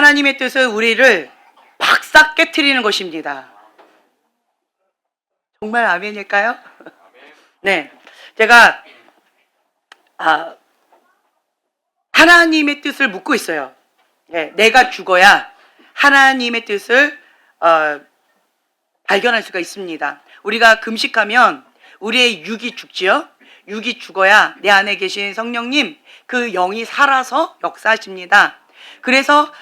하나님의 뜻은 우리를 박삭 깨트리는 것입니다. 정말 아멘일까요? 네, 제가 하나님의 뜻을 묻고 있어요. 네, 내가 죽어야 하나님의 뜻을 발견할 수가 있습니다. 우리가 금식하면 우리의 육이 죽지요. 육이 죽어야 내 안에 계신 성령님, 그 영이 살아서 역사하십니다. 그래서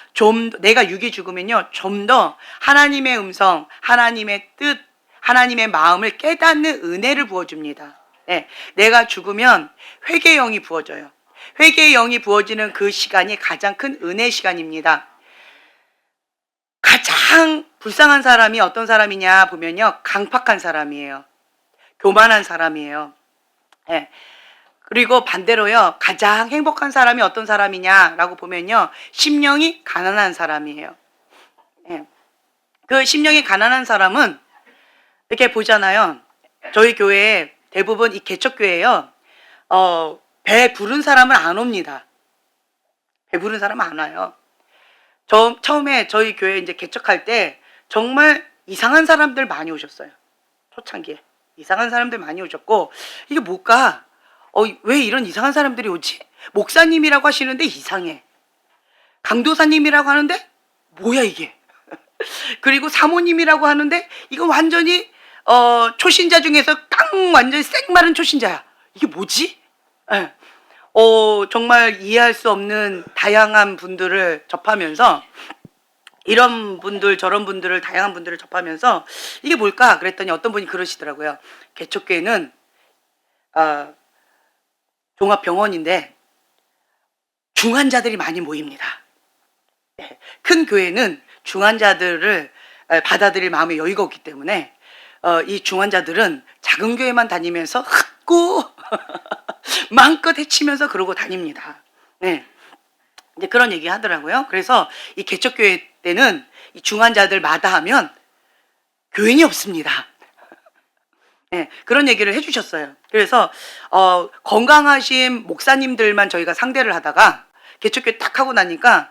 내가 육이 죽으면요, 좀 더 하나님의 음성, 하나님의 뜻, 하나님의 마음을 깨닫는 은혜를 부어줍니다. 네, 내가 죽으면 회개의 영이 부어져요. 회개의 영이 부어지는 그 시간이 가장 큰 은혜 시간입니다. 가장 불쌍한 사람이 어떤 사람이냐 보면요, 강팍한 사람이에요. 교만한 사람이에요. 네. 그리고 반대로요, 가장 행복한 사람이 어떤 사람이냐라고 보면요, 심령이 가난한 사람이에요. 네. 그 심령이 가난한 사람은 이렇게 보잖아요. 저희 교회에 대부분 이 개척교회예요. 배 부른 사람은 안 옵니다. 배 부른 사람은 안 와요. 처음에 저희 교회 이제 개척할 때 정말 이상한 사람들 많이 오셨어요. 초창기에. 이상한 사람들 많이 오셨고, 이게 뭘까? 왜 이런 이상한 사람들이 오지? 목사님이라고 하시는데 이상해. 강도사님이라고 하는데 뭐야 이게? 그리고 사모님이라고 하는데 이건 완전히 초신자 중에서 완전히 생마른 초신자야. 이게 뭐지? 네. 정말 이해할 수 없는 다양한 분들을 접하면서, 이런 분들 저런 분들을, 다양한 분들을 접하면서 이게 뭘까? 그랬더니 어떤 분이 그러시더라고요. 개척교회는 종합병원인데 중환자들이 많이 모입니다. 네. 큰 교회는 중환자들을 받아들일 마음의 여유가 없기 때문에 이 중환자들은 작은 교회만 다니면서 흑고 마음껏 해치면서 그러고 다닙니다. 네. 이제 그런 얘기 하더라고요. 그래서 이 개척교회 때는 이 중환자들 마다하면 교인이 없습니다. 네, 그런 얘기를 해주셨어요. 그래서 건강하신 목사님들만 저희가 상대를 하다가 개척교회 딱 하고 나니까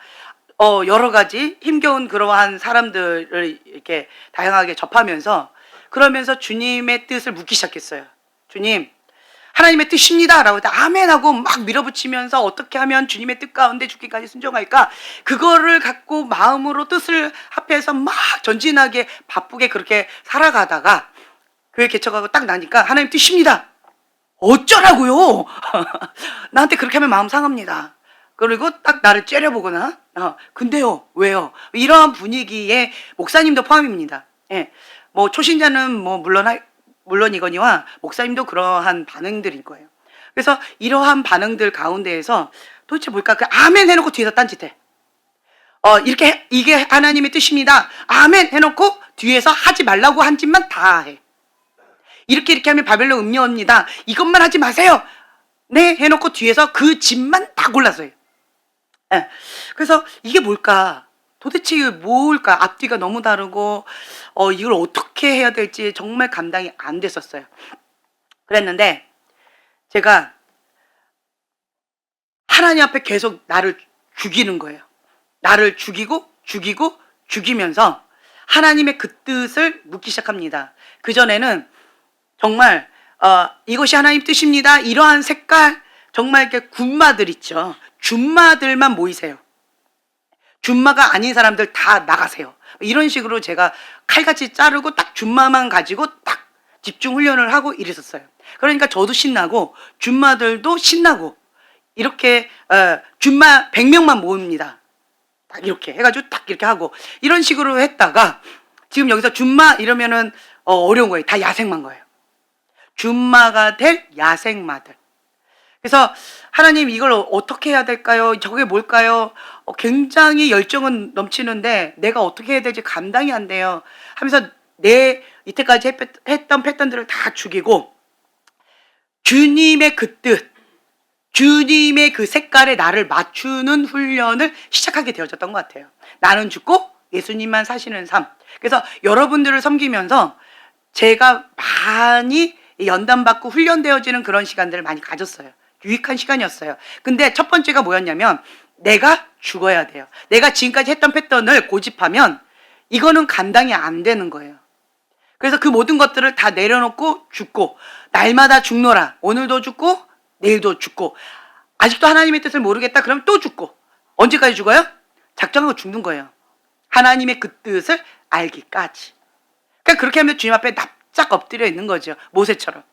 여러 가지 힘겨운 그러한 사람들을 이렇게 다양하게 접하면서, 그러면서 주님의 뜻을 묻기 시작했어요. 주님, 하나님의 뜻입니다 라고 아멘하고 막 밀어붙이면서 어떻게 하면 주님의 뜻 가운데 죽기까지 순종할까, 그거를 갖고 마음으로 뜻을 합해서 막 전진하게 바쁘게 그렇게 살아가다가 교회 개척하고 딱 나니까 하나님 뜻입니다. 어쩌라고요? 나한테 그렇게 하면 마음 상합니다. 그리고 딱 나를 째려보거나 근데요 왜요? 이러한 분위기에 목사님도 포함입니다. 예. 뭐 초신자는 뭐 물론이거니와 목사님도 그러한 반응들일 거예요. 그래서 이러한 반응들 가운데에서 도대체 뭘까? 그 아멘 해놓고 뒤에서 딴짓해. 이게 하나님의 뜻입니다. 아멘 해놓고 뒤에서 하지 말라고 한 짓만 다 해. 이렇게 하면 바벨론 음녀입니다. 이것만 하지 마세요. 네 해놓고 뒤에서 그 짓만 다 골라서 해요. 네. 그래서 이게 뭘까? 도대체 뭘까? 앞뒤가 너무 다르고 이걸 어떻게 해야 될지 정말 감당이 안 됐었어요. 그랬는데 제가 하나님 앞에 계속 나를 죽이는 거예요. 나를 죽이면서 하나님의 그 뜻을 묻기 시작합니다. 그전에는 정말 이것이 하나님 뜻입니다. 이러한 색깔, 정말 이렇게 군마들 있죠. 준마들만 모이세요. 준마가 아닌 사람들 다 나가세요. 이런 식으로 제가 칼같이 자르고 딱 준마만 가지고 딱 집중 훈련을 하고 이랬었어요. 그러니까 저도 신나고 준마들도 신나고 이렇게 준마 100명만 모읍니다. 딱 이렇게 해가지고 딱 이렇게 하고 이런 식으로 했다가 지금 여기서 준마 이러면은 어려운 거예요. 다 야생만 거예요. 준마가 될 야생마들. 그래서 하나님 이걸 어떻게 해야 될까요? 저게 뭘까요? 굉장히 열정은 넘치는데 내가 어떻게 해야 될지 감당이 안 돼요 하면서 내 이때까지 했던 패턴들을 다 죽이고 주님의 그 뜻, 주님의 그 색깔에 나를 맞추는 훈련을 시작하게 되어졌던 것 같아요. 나는 죽고 예수님만 사시는 삶. 그래서 여러분들을 섬기면서 제가 많이 연단받고 훈련되어지는 그런 시간들을 많이 가졌어요. 유익한 시간이었어요. 근데 첫 번째가 뭐였냐면 내가 죽어야 돼요. 내가 지금까지 했던 패턴을 고집하면 이거는 감당이 안 되는 거예요. 그래서 그 모든 것들을 다 내려놓고 죽고, 날마다 죽노라. 오늘도 죽고 내일도 죽고, 아직도 하나님의 뜻을 모르겠다 그러면 또 죽고. 언제까지 죽어요? 작정하고 죽는 거예요. 하나님의 그 뜻을 알기까지. 그러니까 그렇게 하면 주님 앞에 납작 엎드려 있는 거죠. 모세처럼.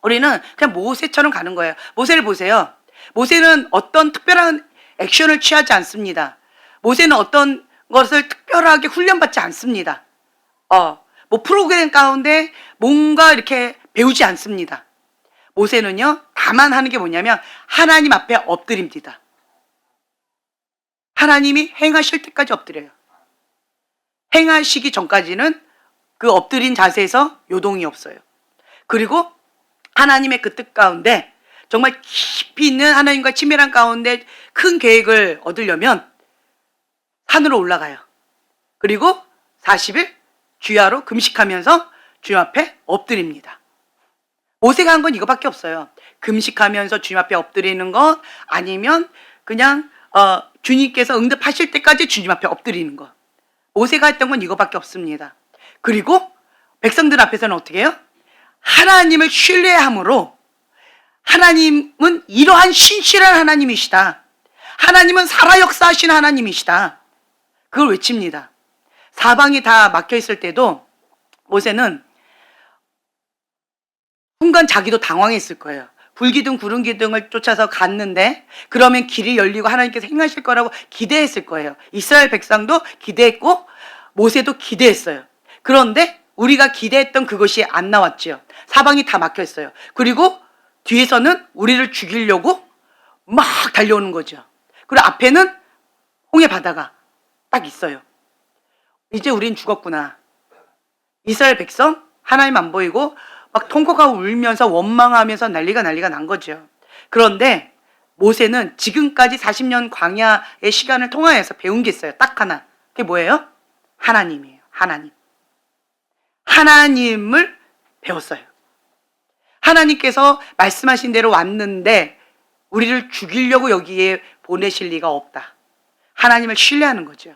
우리는 그냥 모세처럼 가는 거예요. 모세를 보세요. 모세는 어떤 특별한 액션을 취하지 않습니다. 모세는 어떤 것을 특별하게 훈련받지 않습니다. 뭐 프로그램 가운데 뭔가 이렇게 배우지 않습니다. 모세는요, 다만 하는 게 뭐냐면 하나님 앞에 엎드립니다. 하나님이 행하실 때까지 엎드려요. 행하시기 전까지는 그 엎드린 자세에서 요동이 없어요. 그리고 하나님의 그 뜻 가운데 정말 깊이 있는 하나님과 친밀한 가운데 큰 계획을 얻으려면 산으로 올라가요. 그리고 40일 주야로 금식하면서 주님 앞에 엎드립니다. 모세가 한 건 이거밖에 없어요. 금식하면서 주님 앞에 엎드리는 것, 아니면 그냥 주님께서 응답하실 때까지 주님 앞에 엎드리는 것. 모세가 했던 건 이거밖에 없습니다. 그리고 백성들 앞에서는 어떻게 해요? 하나님을 신뢰함으로, 하나님은 이러한 신실한 하나님이시다. 하나님은 살아 역사하신 하나님이시다. 그걸 외칩니다. 사방이 다 막혀 있을 때도 모세는 순간 자기도 당황했을 거예요. 불기둥 구름기둥을 쫓아서 갔는데 그러면 길이 열리고 하나님께서 행하실 거라고 기대했을 거예요. 이스라엘 백성도 기대했고 모세도 기대했어요. 그런데 우리가 기대했던 그것이 안 나왔지요. 사방이 다 막혀 있어요. 그리고 뒤에서는 우리를 죽이려고 막 달려오는 거죠. 그리고 앞에는 홍해 바다가 딱 있어요. 이제 우린 죽었구나. 이스라엘 백성 하나님 안 보이고 막 통곡하고 울면서 원망하면서 난리가 난 거죠. 그런데 모세는 지금까지 40년 광야의 시간을 통하여서 배운 게 있어요. 딱 하나. 그게 뭐예요? 하나님이에요. 하나님. 하나님을 배웠어요. 하나님께서 말씀하신 대로 왔는데 우리를 죽이려고 여기에 보내실 리가 없다. 하나님을 신뢰하는 거죠.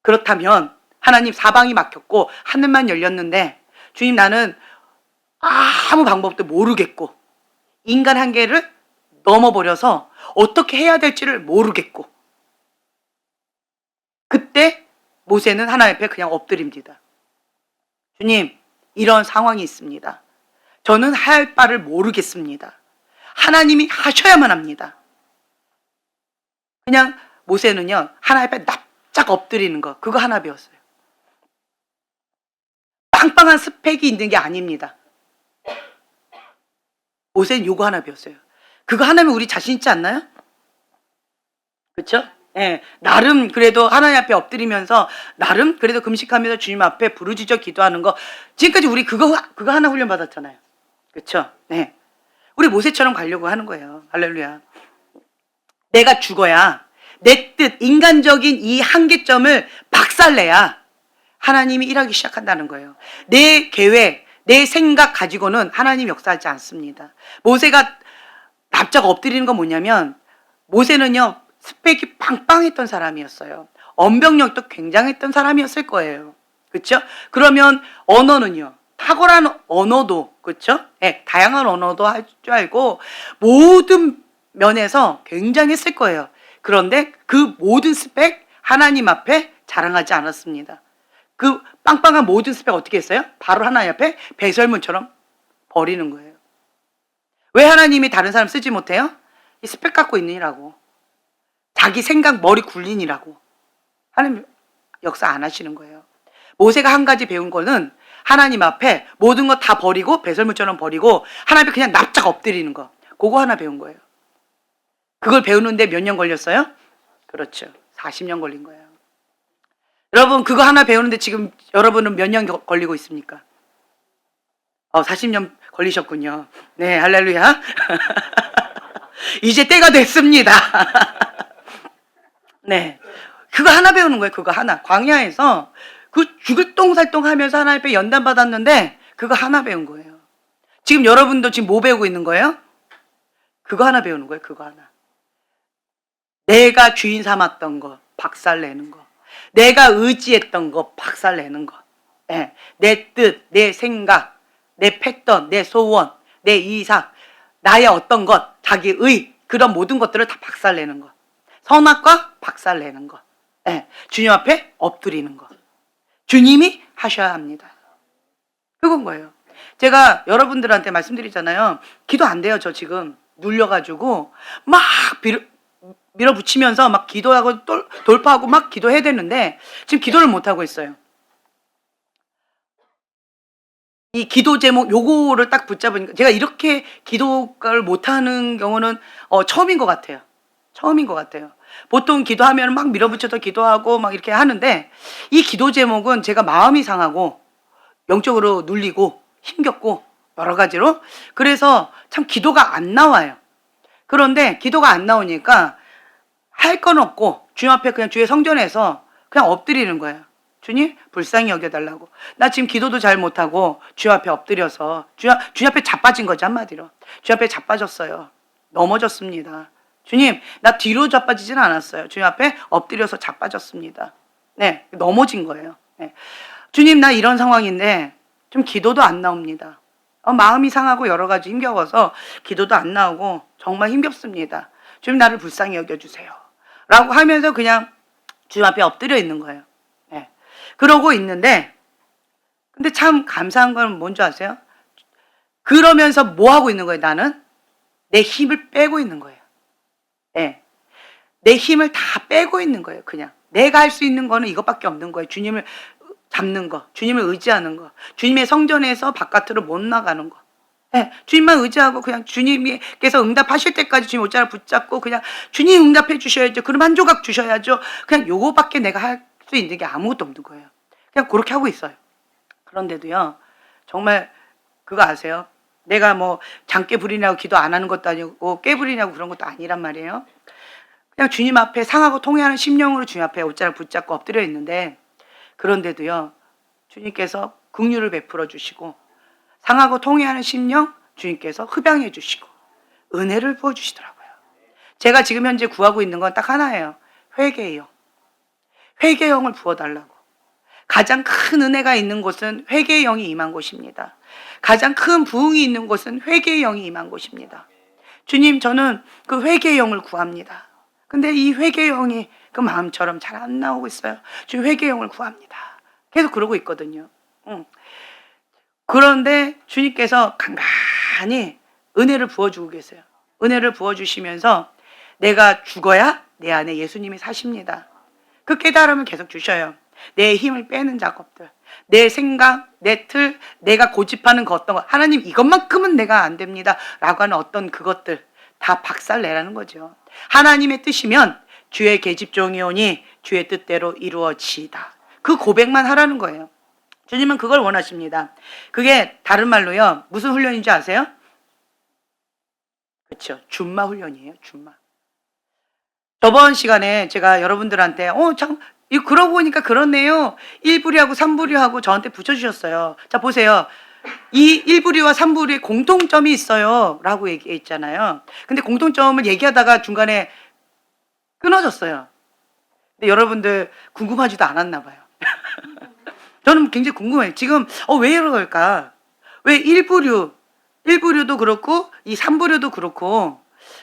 그렇다면 하나님, 사방이 막혔고 하늘만 열렸는데 주님, 나는 아무 방법도 모르겠고 인간 한계를 넘어버려서 어떻게 해야 될지를 모르겠고, 그때 모세는 하나님 앞에 그냥 엎드립니다. 주님, 이런 상황이 있습니다. 저는 할 바를 모르겠습니다. 하나님이 하셔야만 합니다. 그냥 모세는요, 하나님 앞에 납작 엎드리는 거, 그거 하나 배웠어요. 빵빵한 스펙이 있는 게 아닙니다. 모세는 요거 하나 배웠어요. 그거 하나면 우리 자신 있지 않나요? 그렇죠? 예, 나름 그래도 하나님 앞에 엎드리면서 나름 그래도 금식하면서 주님 앞에 부르짖어 기도하는 거, 지금까지 우리 그거 하나 훈련 받았잖아요. 그렇죠? 네. 우리 모세처럼 가려고 하는 거예요. 할렐루야. 내가 죽어야 내 뜻, 인간적인 이 한계점을 박살내야 하나님이 일하기 시작한다는 거예요. 내 계획, 내 생각 가지고는 하나님 역사하지 않습니다. 모세가 납작 엎드리는 건 뭐냐면, 모세는요 스펙이 빵빵했던 사람이었어요. 언병력도 굉장했던 사람이었을 거예요. 그렇죠? 그러면 언어는요, 탁월한 언어도, 그렇죠? 네, 다양한 언어도 할 줄 알고 모든 면에서 굉장했을 거예요. 그런데 그 모든 스펙 하나님 앞에 자랑하지 않았습니다. 그 빵빵한 모든 스펙 어떻게 했어요? 바로 하나님 앞에 배설물처럼 버리는 거예요. 왜 하나님이 다른 사람 쓰지 못해요? 이 스펙 갖고 있느니라고. 자기 생각 머리 굴리니라고. 하나님 역사 안 하시는 거예요. 모세가 한 가지 배운 거는 하나님 앞에 모든 거 다 버리고 배설물처럼 버리고 하나님 앞에 그냥 납작 엎드리는 거. 그거 하나 배운 거예요. 그걸 배우는데 몇 년 걸렸어요? 그렇죠. 40년 걸린 거예요. 여러분, 그거 하나 배우는데 지금 여러분은 몇 년 걸리고 있습니까? 40년 걸리셨군요. 네, 할렐루야. 이제 때가 됐습니다. 네. 그거 하나 배우는 거예요. 그거 하나. 광야에서 그 죽을 똥살똥 하면서 하나님 앞에 연단 받았는데 그거 하나 배운 거예요. 지금 여러분도 지금 뭐 배우고 있는 거예요? 그거 하나 배우는 거예요. 그거 하나. 내가 주인 삼았던 거 박살내는 거, 내가 의지했던 거 박살내는 거, 예. 내 뜻, 내 생각, 내 패턴, 내 소원, 내 이상, 나의 어떤 것, 자기의 그런 모든 것들을 다 박살내는 거, 선악과 박살내는 거, 예. 주님 앞에 엎드리는 거, 주님이 하셔야 합니다. 그건 거예요. 제가 여러분들한테 말씀드리잖아요. 기도 안 돼요. 저 지금 눌려가지고 막 밀어붙이면서 막 기도하고 돌파하고 막 기도해야 되는데 지금 기도를 못하고 있어요. 이 기도 제목 요거를 딱 붙잡으니까 제가 이렇게 기도를 못하는 경우는 처음인 것 같아요. 처음인 것 같아요. 보통 기도하면 막 밀어붙여서 기도하고 막 이렇게 하는데 이 기도 제목은 제가 마음이 상하고 영적으로 눌리고 힘겹고 여러 가지로 그래서 참 기도가 안 나와요. 그런데 기도가 안 나오니까 할 건 없고 주님 앞에 그냥 주의 성전에서 그냥 엎드리는 거예요. 주님 불쌍히 여겨달라고. 나 지금 기도도 잘 못하고 주님 앞에 엎드려서 주님 앞에 자빠진 거지 한마디로. 주님 앞에 자빠졌어요. 넘어졌습니다. 주님 나 뒤로 자빠지진 않았어요. 주님 앞에 엎드려서 자빠졌습니다. 네, 넘어진 거예요. 네. 주님 나 이런 상황인데 좀 기도도 안 나옵니다. 마음이 상하고 여러 가지 힘겨워서 기도도 안 나오고 정말 힘겹습니다. 주님 나를 불쌍히 여겨주세요. 라고 하면서 그냥 주님 앞에 엎드려 있는 거예요. 네. 그러고 있는데 근데 참 감사한 건 뭔지 아세요? 그러면서 뭐 하고 있는 거예요? 나는 내 힘을 빼고 있는 거예요. 네. 내 힘을 다 빼고 있는 거예요. 그냥 내가 할 수 있는 거는 이것밖에 없는 거예요. 주님을 잡는 거, 주님을 의지하는 거, 주님의 성전에서 바깥으로 못 나가는 거. 네, 주님만 의지하고 그냥 주님께서 응답하실 때까지 주님 옷자를 붙잡고 그냥 주님 응답해 주셔야죠. 그럼 한 조각 주셔야죠. 그냥 요거밖에 내가 할 수 있는 게 아무것도 없는 거예요. 그냥 그렇게 하고 있어요. 그런데도요, 정말 그거 아세요? 내가 뭐 장깨 부리냐고 기도 안 하는 것도 아니고 깨 부리냐고 그런 것도 아니란 말이에요. 그냥 주님 앞에 상하고 통회하는 심령으로 주님 앞에 옷자를 붙잡고 엎드려 있는데 그런데도요, 주님께서 긍휼을 베풀어 주시고 상하고 통회하는 심령 주님께서 흡양해 주시고 은혜를 부어 주시더라고요. 제가 지금 현재 구하고 있는 건 딱 하나예요. 회개요. 회개의 영을 부어달라고. 가장 큰 은혜가 있는 곳은 회개의 영이 임한 곳입니다. 가장 큰 부흥이 있는 곳은 회개의 영이 임한 곳입니다. 주님 저는 그 회개의 영을 구합니다. 근데 이 회개의 영이 그 마음처럼 잘 안 나오고 있어요. 주님 회개의 영을 구합니다. 계속 그러고 있거든요. 그런데 주님께서 간간히 은혜를 부어주고 계세요. 은혜를 부어주시면서 내가 죽어야 내 안에 예수님이 사십니다. 그 깨달음을 계속 주셔요. 내 힘을 빼는 작업들, 내 생각, 내 틀, 내가 고집하는 그 어떤 것, 하나님 이것만큼은 내가 안 됩니다 라고 하는 어떤 그것들 다 박살내라는 거죠. 하나님의 뜻이면 주의 계집종이 오니 주의 뜻대로 이루어지이다. 그 고백만 하라는 거예요. 주님은 그걸 원하십니다. 그게 다른 말로요. 무슨 훈련인지 아세요? 그렇죠. 준마 훈련이에요. 준마. 저번 시간에 제가 여러분들한테 참 그러고 보니까 그렇네요. 1부리하고 3부리하고 저한테 붙여주셨어요. 자 보세요. 이 1부리와 3부리의 공통점이 있어요. 라고 얘기했잖아요. 근데 공통점을 얘기하다가 중간에 끊어졌어요. 근데 여러분들 궁금하지도 않았나 봐요. 저는 굉장히 궁금해요. 지금 왜 이럴까? 왜 1부류도 그렇고 이 3부류도 그렇고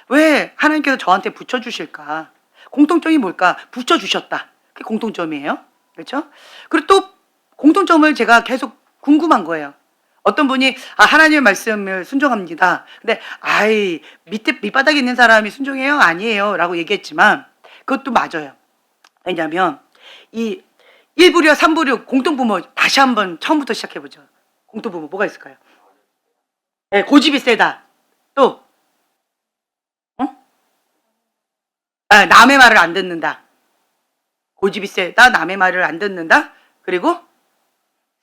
왜 하나님께서 저한테 붙여주실까? 공통점이 뭘까? 붙여주셨다. 그게 공통점이에요. 그렇죠? 그리고 또 공통점을 제가 계속 궁금한 거예요. 어떤 분이 하나님의 말씀을 순종합니다. 근데 밑바닥에 있는 사람이 순종해요? 아니에요. 라고 얘기했지만 그것도 맞아요. 왜냐하면 이 1부류, 3부류 공통부모 다시 한번 처음부터 시작해보죠. 공통부모 뭐가 있을까요? 네, 고집이 세다. 또 남의 말을 안 듣는다. 고집이 세다. 남의 말을 안 듣는다. 그리고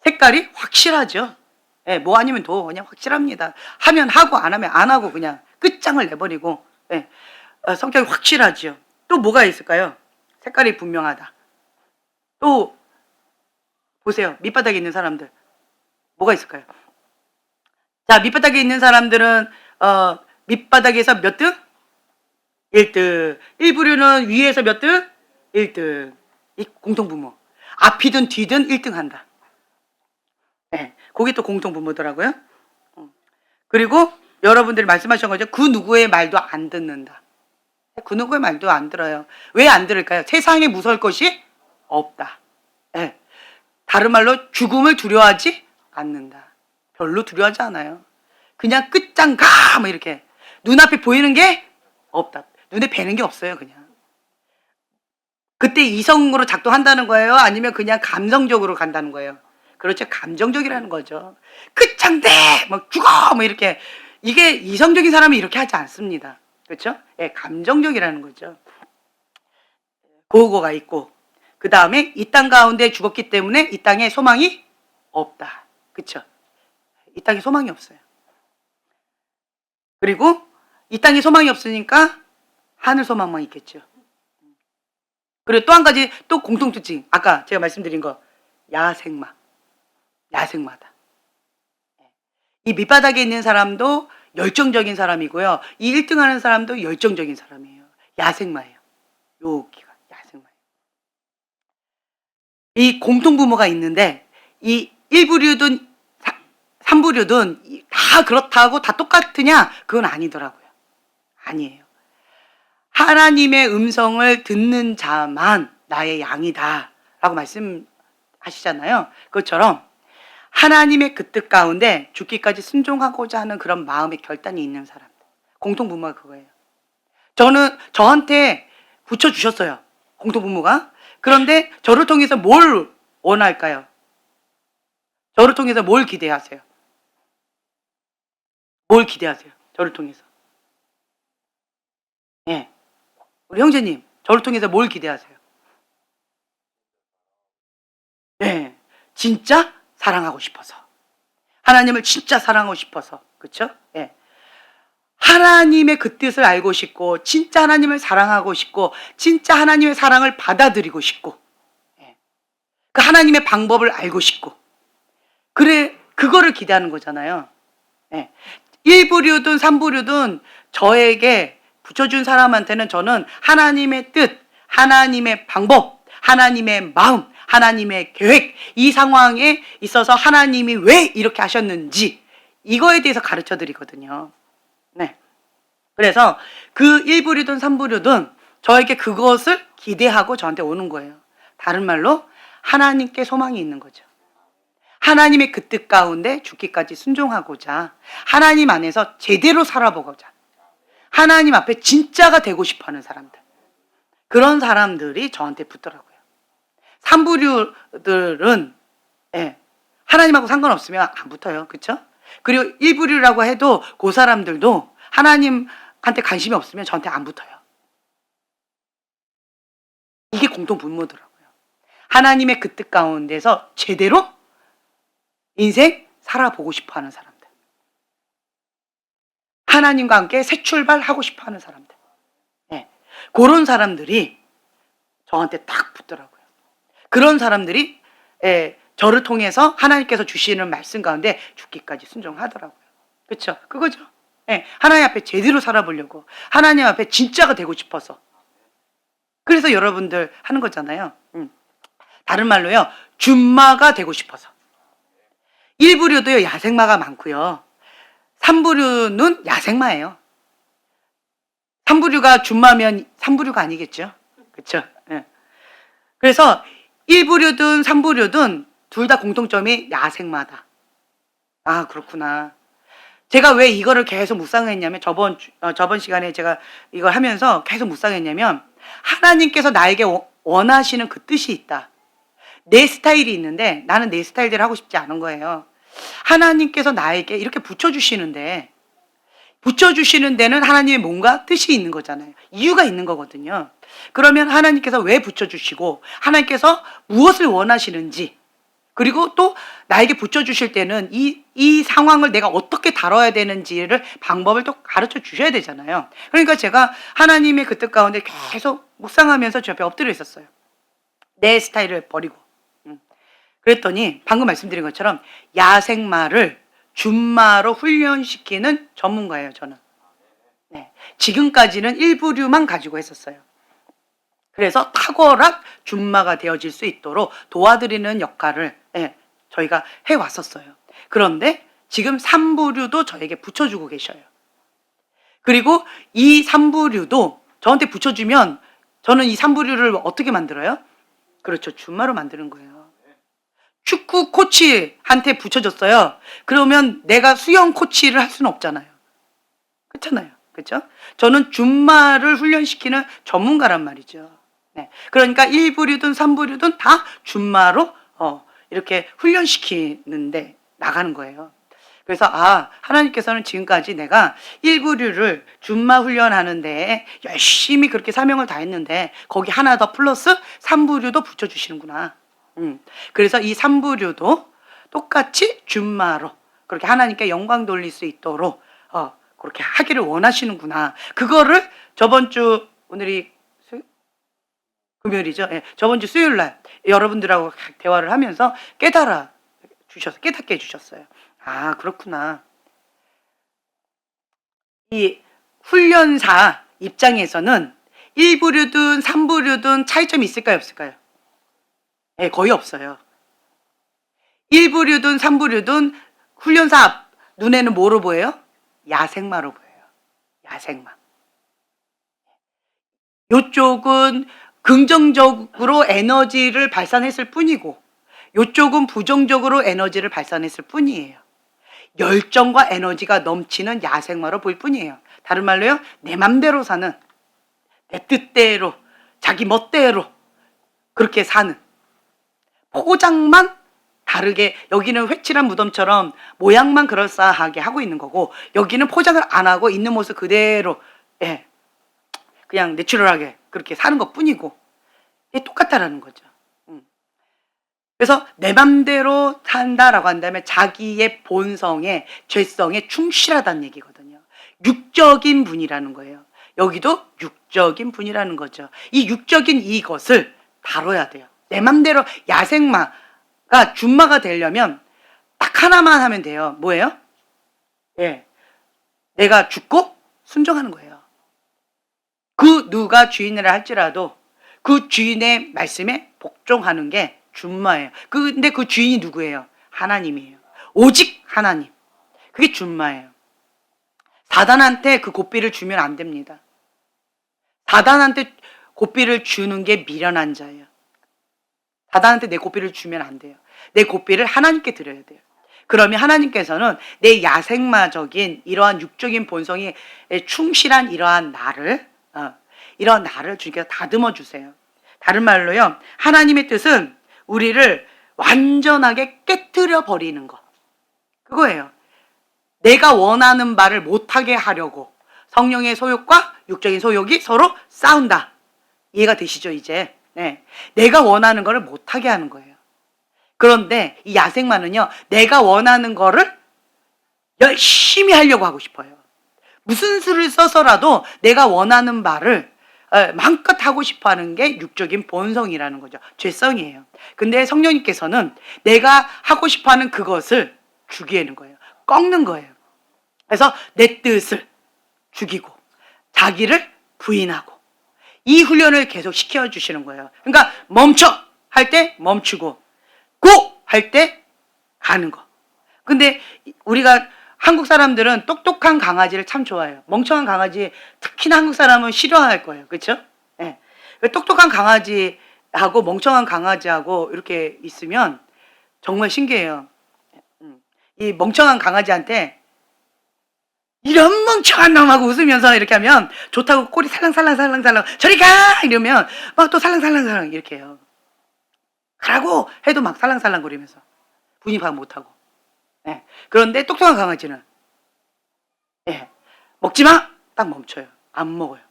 색깔이 확실하죠. 네, 뭐 아니면 도 그냥 확실합니다. 하면 하고 안 하면 안 하고 그냥 끝장을 내버리고 네, 성격이 확실하죠. 또 뭐가 있을까요? 색깔이 분명하다. 또 보세요. 밑바닥에 있는 사람들 뭐가 있을까요? 자, 밑바닥에 있는 사람들은 밑바닥에서 몇 등? 1등. 1부류는 위에서 몇 등? 1등. 이 공통분모. 앞이든 뒤든 1등 한다. 네, 그게 또 공통분모더라고요. 그리고 여러분들이 말씀하신 거죠. 그 누구의 말도 안 듣는다. 그 누구의 말도 안 들어요. 왜 안 들을까요? 세상에 무서울 것이 없다. 네. 다른 말로 죽음을 두려워하지 않는다. 별로 두려워하지 않아요. 그냥 끝장 가! 뭐 이렇게. 눈앞에 보이는 게 없다. 눈에 뵈는 게 없어요, 그냥. 그때 이성으로 작동한다는 거예요? 아니면 그냥 감성적으로 간다는 거예요? 그렇죠. 감정적이라는 거죠. 끝장대! 뭐 죽어! 뭐 이렇게. 이게 이성적인 사람이 이렇게 하지 않습니다. 그렇죠? 예, 감정적이라는 거죠. 그거가 있고, 그 다음에 이 땅 가운데 죽었기 때문에 이 땅에 소망이 없다. 그렇죠? 이 땅에 소망이 없어요. 그리고 이 땅에 소망이 없으니까 하늘 소망만 있겠죠. 그리고 또 한 가지 또 공통특징. 아까 제가 말씀드린 거. 야생마. 야생마다. 이 밑바닥에 있는 사람도 열정적인 사람이고요. 이 1등 하는 사람도 열정적인 사람이에요. 야생마예요. 여기가 야생마예요. 이 공통부모가 있는데 이 1부류든 3부류든 다 그렇다고 다 똑같으냐? 그건 아니더라고요. 아니에요. 하나님의 음성을 듣는 자만 나의 양이다 라고 말씀하시잖아요. 그것처럼 하나님의 그 뜻 가운데 죽기까지 순종하고자 하는 그런 마음의 결단이 있는 사람들. 공통분모가 그거예요. 저한테 붙여주셨어요. 공통분모가. 그런데 저를 통해서 뭘 원할까요? 저를 통해서 뭘 기대하세요? 뭘 기대하세요? 저를 통해서. 예. 우리 형제님, 저를 통해서 뭘 기대하세요? 네. 진짜 사랑하고 싶어서. 하나님을 진짜 사랑하고 싶어서. 그렇죠? 예. 하나님의 그 뜻을 알고 싶고 진짜 하나님을 사랑하고 싶고 진짜 하나님의 사랑을 받아들이고 싶고 예. 그 하나님의 방법을 알고 싶고 그래 그거를 기대하는 거잖아요. 예. 1부류든 3부류든 저에게 붙여준 사람한테는 저는 하나님의 뜻, 하나님의 방법, 하나님의 마음, 하나님의 계획, 이 상황에 있어서 하나님이 왜 이렇게 하셨는지 이거에 대해서 가르쳐 드리거든요. 네. 그래서 그 1부류든 3부류든 저에게 그것을 기대하고 저한테 오는 거예요. 다른 말로 하나님께 소망이 있는 거죠. 하나님의 그 뜻 가운데 죽기까지 순종하고자 하나님 안에서 제대로 살아보고자 하나님 앞에 진짜가 되고 싶어하는 사람들 그런 사람들이 저한테 붙더라고요. 3부류들은 예, 하나님하고 상관없으면 안 붙어요. 그렇죠? 그리고 1부류라고 해도 그 사람들도 하나님한테 관심이 없으면 저한테 안 붙어요. 이게 공통분모더라고요. 하나님의 그 뜻 가운데서 제대로 인생 살아보고 싶어하는 사람들. 하나님과 함께 새 출발하고 싶어하는 사람들. 네. 그런 사람들이 저한테 딱 붙더라고요. 그런 사람들이 저를 통해서 하나님께서 주시는 말씀 가운데 죽기까지 순종하더라고요. 그렇죠? 그거죠. 네. 하나님 앞에 제대로 살아보려고 하나님 앞에 진짜가 되고 싶어서 그래서 여러분들 하는 거잖아요. 다른 말로요. 줌마가 되고 싶어서 1부류도요. 야생마가 많고요. 3부류는 야생마예요. 3부류가 줌마면 3부류가 아니겠죠. 그렇죠? 네. 그래서 1부류든 3부류든 둘 다 공통점이 야생마다. 아 그렇구나. 제가 왜 이거를 계속 묵상했냐면 저번 시간에 제가 이걸 하면서 계속 묵상했냐면 하나님께서 나에게 원하시는 그 뜻이 있다. 내 스타일이 있는데 나는 내 스타일대로 하고 싶지 않은 거예요. 하나님께서 나에게 이렇게 붙여주시는 데는 하나님의 뭔가 뜻이 있는 거잖아요. 이유가 있는 거거든요. 그러면 하나님께서 왜 붙여주시고 하나님께서 무엇을 원하시는지 그리고 또 나에게 붙여주실 때는 이 상황을 내가 어떻게 다뤄야 되는지를 방법을 또 가르쳐 주셔야 되잖아요. 그러니까 제가 하나님의 그 뜻 가운데 계속 묵상하면서 주 앞에 엎드려 있었어요. 내 스타일을 버리고. 그랬더니 방금 말씀드린 것처럼 야생마를 줌마로 훈련시키는 전문가예요. 저는. 네. 지금까지는 일부류만 가지고 했었어요. 그래서 탁월한 줌마가 되어질 수 있도록 도와드리는 역할을 저희가 해왔었어요. 그런데 지금 3부류도 저에게 붙여주고 계셔요. 그리고 이 3부류도 저한테 붙여주면 저는 이 3부류를 어떻게 만들어요? 그렇죠. 줌마로 만드는 거예요. 축구 코치한테 붙여줬어요. 그러면 내가 수영 코치를 할 수는 없잖아요. 그렇잖아요. 그렇죠? 저는 줌마를 훈련시키는 전문가란 말이죠. 네. 그러니까 1부류든 3부류든 다 줌마로 이렇게 훈련시키는데 나가는 거예요. 그래서 하나님께서는 지금까지 내가 1부류를 줌마 훈련하는데 열심히 그렇게 사명을 다했는데 거기 하나 더 플러스 3부류도 붙여주시는구나. 그래서 이 3부류도 똑같이 줌마로 그렇게 하나님께 영광 돌릴 수 있도록 그렇게 하기를 원하시는구나. 그거를 저번 주 오늘이 금요일이죠. 예, 저번 주 수요일 날 여러분들하고 대화를 하면서 깨닫게 해주셨어요. 그렇구나. 이 훈련사 입장에서는 1부류든 3부류든 차이점이 있을까요, 없을까요? 네, 거의 없어요. 1부류든 3부류든 훈련사 눈에는 뭐로 보여요? 야생마로 보여요. 야생마. 요쪽은 긍정적으로 에너지를 발산했을 뿐이고 요쪽은 부정적으로 에너지를 발산했을 뿐이에요. 열정과 에너지가 넘치는 야생마로 보일 뿐이에요. 다른 말로요, 내 맘대로 사는, 내 뜻대로, 자기 멋대로 그렇게 사는, 포장만 다르게, 여기는 획칠한 무덤처럼 모양만 그럴싸하게 하고 있는 거고 여기는 포장을 안 하고 있는 모습 그대로 그냥 내추럴하게 그렇게 사는 것 뿐이고 이게 똑같다라는 거죠. 그래서 내 맘대로 산다라고 한다면 자기의 본성에, 죄성에 충실하다는 얘기거든요. 육적인 분이라는 거예요. 여기도 육적인 분이라는 거죠. 이 육적인 이것을 다뤄야 돼요. 내 맘대로 야생마가 줌마가 되려면 딱 하나만 하면 돼요. 뭐예요? 내가 죽고 순종하는 거예요. 그 누가 주인이라 할지라도 그 주인의 말씀에 복종하는 게 줌마예요. 근데 그 주인이 누구예요? 하나님이에요. 오직 하나님. 그게 줌마예요. 사단한테 그 고삐를 주면 안 됩니다. 사단한테 고삐를 주는 게 미련한 자예요. 사단한테 내 고삐를 주면 안 돼요. 내 고삐를 하나님께 드려야 돼요. 그러면 하나님께서는 내 야생마적인 이러한 육적인 본성이 충실한 이러한 나를 주님께서 다듬어 주세요. 다른 말로요, 하나님의 뜻은 우리를 완전하게 깨뜨려 버리는 거. 그거예요. 내가 원하는 바를 못하게 하려고 성령의 소욕과 육적인 소욕이 서로 싸운다. 이해가 되시죠, 이제? 네. 내가 원하는 거를 못하게 하는 거예요. 그런데 이 야생마는요, 내가 원하는 거를 열심히 하려고 하고 싶어요. 무슨 수를 써서라도 내가 원하는 바를 마음껏 하고 싶어 하는 게 육적인 본성이라는 거죠. 죄성이에요. 근데 성령님께서는 내가 하고 싶어 하는 그것을 죽이는 거예요. 꺾는 거예요. 그래서 내 뜻을 죽이고 자기를 부인하고 이 훈련을 계속 시켜주시는 거예요. 그러니까 멈춰 할 때 멈추고 고 할 때 가는 거. 근데 우리가 한국 사람들은 똑똑한 강아지를 참 좋아해요. 멍청한 강아지, 특히나 한국 사람은 싫어할 거예요. 그렇죠? 네. 똑똑한 강아지하고 멍청한 강아지하고 이렇게 있으면 정말 신기해요. 이 멍청한 강아지한테 이런 멍청한 놈하고 웃으면서 이렇게 하면 좋다고 꼬리 살랑살랑살랑살랑 저리 가! 이러면 막 또 살랑살랑살랑 이렇게 해요. 가라고 해도 막 살랑살랑거리면서 분이 파악 못하고. 네. 그런데 똑똑한 강아지는 먹지 마! 딱 멈춰요. 안 먹어요.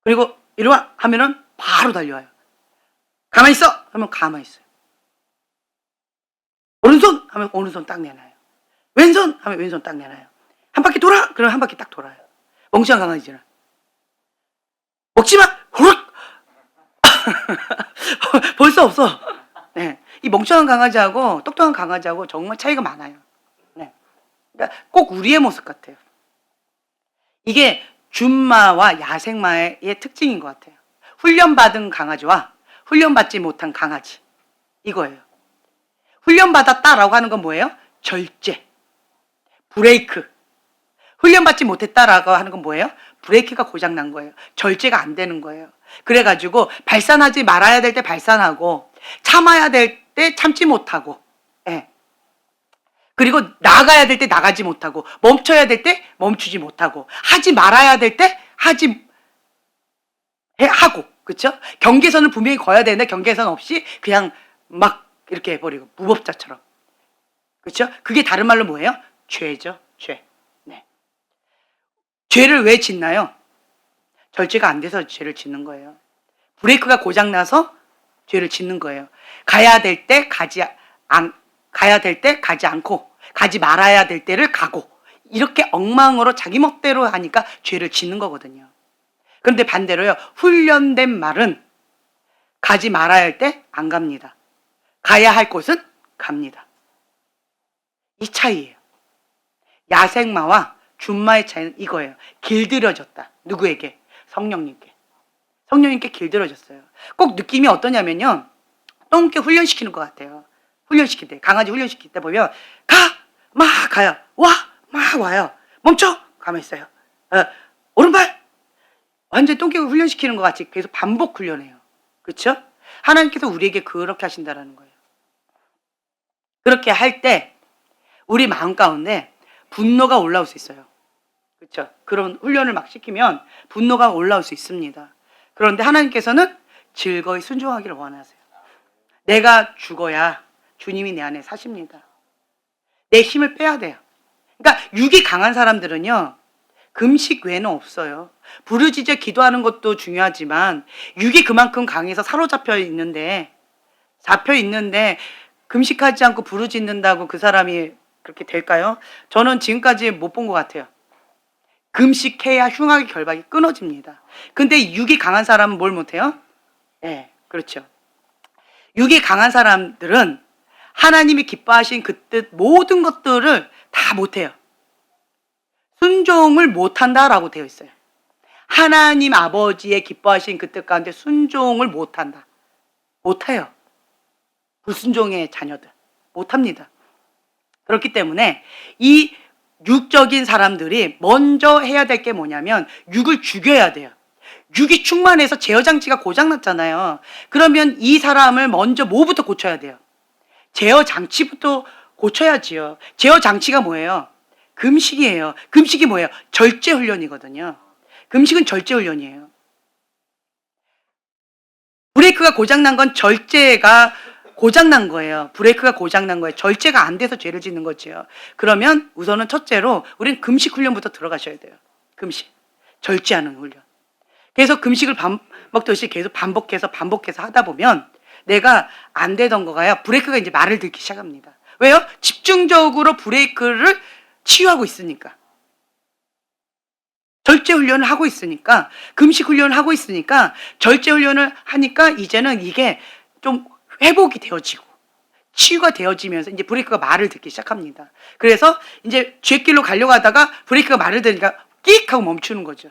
그리고 이리 와! 하면은 바로 달려와요. 가만히 있어! 하면 가만히 있어요. 오른손! 하면 오른손 딱 내놔요. 왼손! 하면 왼손 딱 내놔요. 한 바퀴 돌아! 그러면 한 바퀴 딱 돌아요. 멍청한 강아지는. 먹지 마! 후룩! 벌써 없어. 네. 이 멍청한 강아지하고 똑똑한 강아지하고 정말 차이가 많아요. 네. 그러니까 꼭 우리의 모습 같아요. 이게 준마와 야생마의 특징인 것 같아요. 훈련받은 강아지와 훈련받지 못한 강아지, 이거예요. 훈련받았다라고 하는 건 뭐예요? 절제, 브레이크. 훈련받지 못했다라고 하는 건 뭐예요? 브레이크가 고장난 거예요. 절제가 안 되는 거예요. 그래가지고 발산하지 말아야 될 때 발산하고, 참아야 될 때 참지 못하고, 예. 그리고 나가야 될 때 나가지 못하고, 멈춰야 될 때 멈추지 못하고, 하지 말아야 될 때 하고, 그쵸? 경계선을 분명히 거야 되는데 경계선 없이 그냥 막 이렇게 해버리고, 무법자처럼. 그쵸? 그게 다른 말로 뭐예요? 죄죠, 죄. 네. 죄를 왜 짓나요? 절제가 안 돼서 죄를 짓는 거예요. 브레이크가 고장나서 죄를 짓는 거예요. 가야 될 때 가지 않고, 가지 말아야 될 때를 가고, 이렇게 엉망으로 자기 멋대로 하니까 죄를 짓는 거거든요. 그런데 반대로요, 훈련된 말은 가지 말아야 할 때 안 갑니다. 가야 할 곳은 갑니다. 이 차이예요. 야생마와 준마의 차이는 이거예요. 길들여졌다. 누구에게? 성령님께. 성령님께 길들여졌어요. 꼭 느낌이 어떠냐면요, 똥개 훈련시키는 것 같아요. 훈련시킬 때, 강아지 훈련시킬 때 보면 막 가요. 막 와요. 멈춰! 가만히 있어요. 오른발! 완전 똥개를 훈련시키는 것 같이 계속 반복 훈련해요. 그렇죠? 하나님께서 우리에게 그렇게 하신다라는 거예요. 그렇게 할 때 우리 마음 가운데 분노가 올라올 수 있어요. 그렇죠? 그런 훈련을 막 시키면 분노가 올라올 수 있습니다. 그런데 하나님께서는 즐거이 순종하기를 원하세요. 내가 죽어야 주님이 내 안에 사십니다. 내 힘을 빼야 돼요. 그러니까 육이 강한 사람들은요, 금식 외에는 없어요. 부르짖어 기도하는 것도 중요하지만 육이 그만큼 강해서 사로잡혀 있는데 금식하지 않고 부르짖는다고 그 사람이 그렇게 될까요? 저는 지금까지 못 본 것 같아요. 금식해야 흉악의 결박이 끊어집니다. 근데 육이 강한 사람은 뭘 못해요? 네, 그렇죠. 육이 강한 사람들은 하나님이 기뻐하신 그 뜻 모든 것들을 다 못해요. 순종을 못한다라고 되어 있어요. 하나님 아버지의 기뻐하신 그 뜻 가운데 순종을 못한다. 못해요. 불순종의 자녀들 못합니다. 그렇기 때문에 이 육적인 사람들이 먼저 해야 될 게 뭐냐면 육을 죽여야 돼요. 육이 충만해서 제어장치가 고장났잖아요. 그러면 이 사람을 먼저 뭐부터 고쳐야 돼요? 제어장치부터 고쳐야지요. 제어장치가 뭐예요? 금식이에요. 금식이 뭐예요? 절제훈련이거든요. 금식은 절제훈련이에요. 브레이크가 고장난 건 절제가 고장난 거예요. 브레이크가 고장난 거예요. 절제가 안 돼서 죄를 짓는 거죠. 그러면 우선은 첫째로 우리는 금식 훈련부터 들어가셔야 돼요. 금식. 절제하는 훈련. 그래서 금식을 밥 먹듯이 계속 반복해서 하다 보면 내가 안 되던 거가요, 브레이크가 이제 말을 듣기 시작합니다. 왜요? 집중적으로 브레이크를 치유하고 있으니까. 절제 훈련을 하고 있으니까, 금식 훈련을 하고 있으니까, 절제 훈련을 하니까 이제는 이게 좀 회복이 되어지고 치유가 되어지면서 이제 브레이크가 말을 듣기 시작합니다. 그래서 이제 쥐길로 가려고 하다가 브레이크가 말을 듣니까 끽 하고 멈추는 거죠.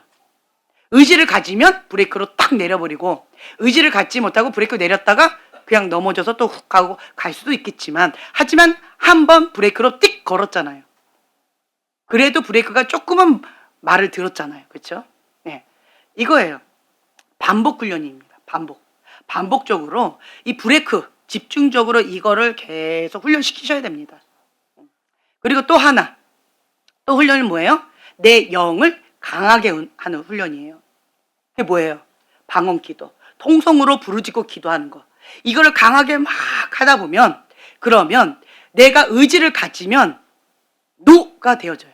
의지를 가지면 브레이크로 딱 내려버리고, 의지를 갖지 못하고 브레이크 내렸다가 그냥 넘어져서 또 훅 가고 갈 수도 있겠지만, 하지만 한번 브레이크로 띡 걸었잖아요. 그래도 브레이크가 조금은 말을 들었잖아요. 그렇죠? 네. 이거예요. 반복 훈련입니다. 반복적으로 이 브레이크 집중적으로 이거를 계속 훈련시키셔야 됩니다. 그리고 또 하나, 또 훈련은 뭐예요? 내 영을 강하게 하는 훈련이에요. 그게 뭐예요? 방언기도, 통성으로 부르짖고 기도하는 거. 이거를 강하게 막 하다 보면, 그러면 내가 의지를 가지면 노가 되어져요.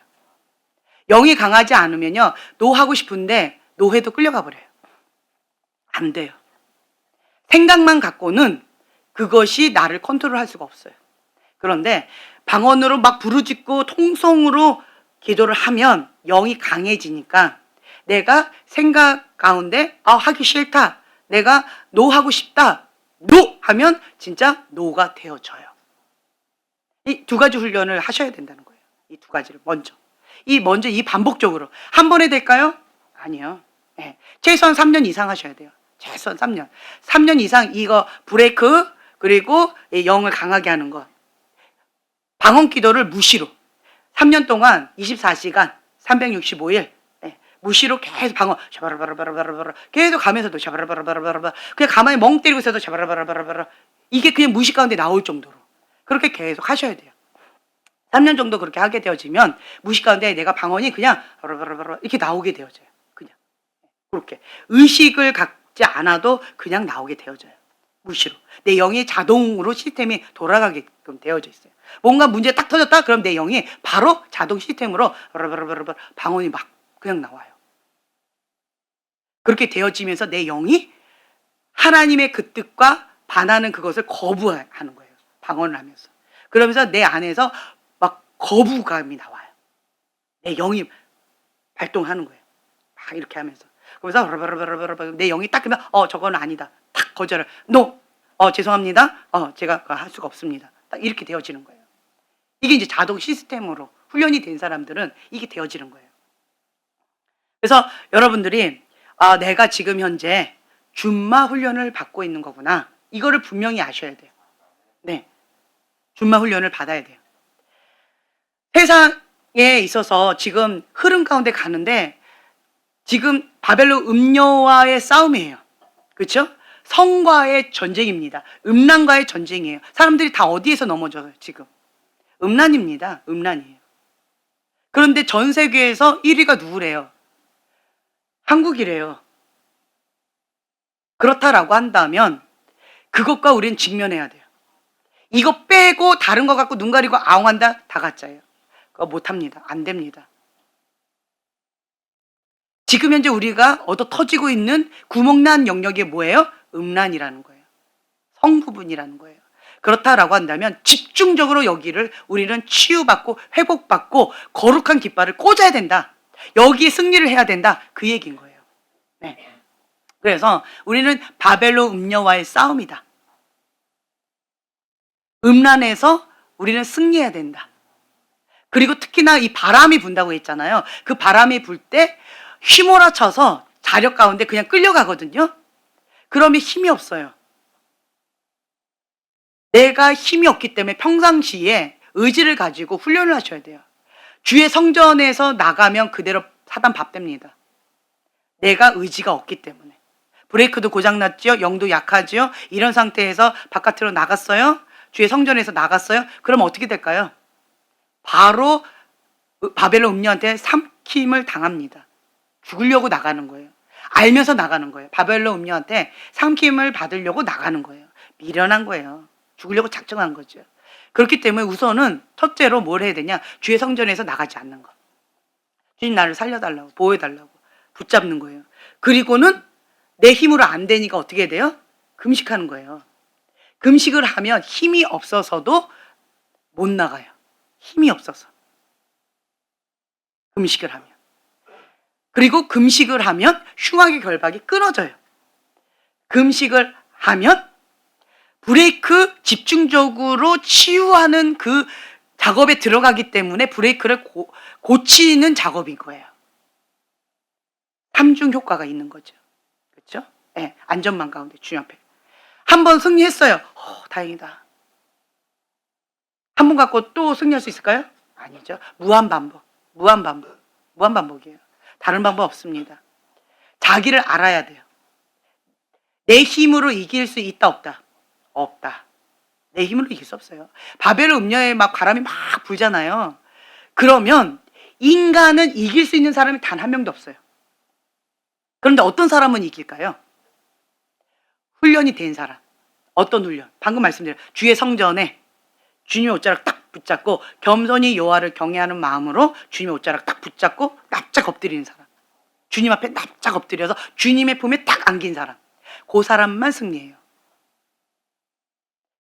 영이 강하지 않으면요, 노 하고 싶은데 노해도 끌려가 버려요. 안 돼요. 생각만 갖고는 그것이 나를 컨트롤할 수가 없어요. 그런데 방언으로 막 부르짖고 통성으로 기도를 하면 영이 강해지니까 내가 생각 가운데 하기 싫다, 내가 노 하고 싶다, 노 하면 진짜 노가 되어져요. 이 두 가지 훈련을 하셔야 된다는 거예요. 이 두 가지를 먼저. 먼저 이 반복적으로 한 번에 될까요? 아니요. 네. 최소한 3년 이상 하셔야 돼요. 최소한 3년. 3년 이상 이거 브레이크 그리고 영을 강하게 하는 거. 방언 기도를 무시로 3년 동안 24시간 365일 무시로 계속 방언 샤바라바라바라바라 계속 가면서도 샤바라바라바라바라 그냥 가만히 멍 때리고 있어도 샤바라바라바라바라 이게 그냥 무식 가운데 나올 정도로 그렇게 계속 하셔야 돼요. 3년 정도 그렇게 하게 되어지면 무식 가운데 내가 방언이 그냥 바라바라바라 이렇게 나오게 되어져요. 그냥 그렇게 의식을 갖지 않아도 그냥 나오게 되어져요. 무시로 내 영이 자동으로 시스템이 돌아가게끔 되어져 있어요. 뭔가 문제 딱 터졌다 그럼 내 영이 바로 자동 시스템으로 바라바라바라 방언이 막 그냥 나와요. 그렇게 되어지면서 내 영이 하나님의 그 뜻과 반하는 그것을 거부하는 거예요. 방언을 하면서. 그러면서 내 안에서 막 거부감이 나와요. 내 영이 발동하는 거예요. 막 이렇게 하면서. 그래서 내 영이 딱 그러면 저건 아니다. 탁 거절을. NO. 죄송합니다. 제가 할 수가 없습니다. 딱 이렇게 되어지는 거예요. 이게 이제 자동 시스템으로 훈련이 된 사람들은 이게 되어지는 거예요. 그래서 여러분들이 내가 지금 현재 준마 훈련을 받고 있는 거구나. 이거를 분명히 아셔야 돼요. 네. 준마 훈련을 받아야 돼요. 세상에 있어서 지금 흐름 가운데 가는데 지금 바벨론 음녀와의 싸움이에요. 그렇죠? 성과의 전쟁입니다. 음란과의 전쟁이에요. 사람들이 다 어디에서 넘어져요, 지금? 음란입니다. 음란이에요. 그런데 전 세계에서 1위가 누구래요? 한국이래요. 그렇다라고 한다면 그것과 우리는 직면해야 돼요. 이거 빼고 다른 거 갖고 눈 가리고 아웅한다? 다 가짜예요. 그거 못합니다. 안 됩니다. 지금 현재 우리가 얻어 터지고 있는 구멍난 영역이 뭐예요? 음란이라는 거예요. 성부분이라는 거예요. 그렇다라고 한다면 집중적으로 여기를 우리는 치유받고 회복받고 거룩한 깃발을 꽂아야 된다. 여기에 승리를 해야 된다. 그 얘기인 거예요. 네. 그래서 우리는 바벨론 음녀와의 싸움이다. 음란에서 우리는 승리해야 된다. 그리고 특히나 이 바람이 분다고 했잖아요. 그 바람이 불 때 휘몰아쳐서 자력 가운데 그냥 끌려가거든요. 그러면 힘이 없어요. 내가 힘이 없기 때문에 평상시에 의지를 가지고 훈련을 하셔야 돼요. 주의 성전에서 나가면 그대로 사단 밥 됩니다. 내가 의지가 없기 때문에. 브레이크도 고장났지요. 영도 약하지요. 이런 상태에서 바깥으로 나갔어요. 주의 성전에서 나갔어요. 그럼 어떻게 될까요? 바로 바벨론 음녀한테 삼킴을 당합니다. 죽으려고 나가는 거예요. 알면서 나가는 거예요. 바벨론 음녀한테 삼킴을 받으려고 나가는 거예요. 미련한 거예요. 죽으려고 작정한 거죠. 그렇기 때문에 우선은 첫째로 뭘 해야 되냐? 주의 성전에서 나가지 않는 거. 주님 나를 살려달라고 보호해달라고 붙잡는 거예요. 그리고는 내 힘으로 안 되니까 어떻게 해야 돼요? 금식하는 거예요. 금식을 하면 힘이 없어서도 못 나가요. 힘이 없어서. 금식을 하면. 그리고 금식을 하면 흉악의 결박이 끊어져요. 금식을 하면 브레이크 집중적으로 치유하는 그 작업에 들어가기 때문에 브레이크를 고치는 작업인 거예요. 3중 효과가 있는 거죠. 그렇죠? 네, 안전망 가운데 주님 앞에. 한 번 승리했어요. 다행이다. 한 번 갖고 또 승리할 수 있을까요? 아니죠. 무한반복. 무한반복이에요. 다른 방법 없습니다. 자기를 알아야 돼요. 내 힘으로 이길 수 있다 없다? 없다. 내 힘으로 이길 수 없어요. 바벨론 음녀에 막 바람이 막 불잖아요. 그러면 인간은 이길 수 있는 사람이 단 한 명도 없어요. 그런데 어떤 사람은 이길까요? 훈련이 된 사람. 어떤 훈련? 방금 말씀드린 주의 성전에 주님의 옷자락 딱 붙잡고 겸손히 여호와를 경외하는 마음으로 주님의 옷자락 딱 붙잡고 납작 엎드리는 사람. 주님 앞에 납작 엎드려서 주님의 품에 딱 안긴 사람. 그 사람만 승리해요.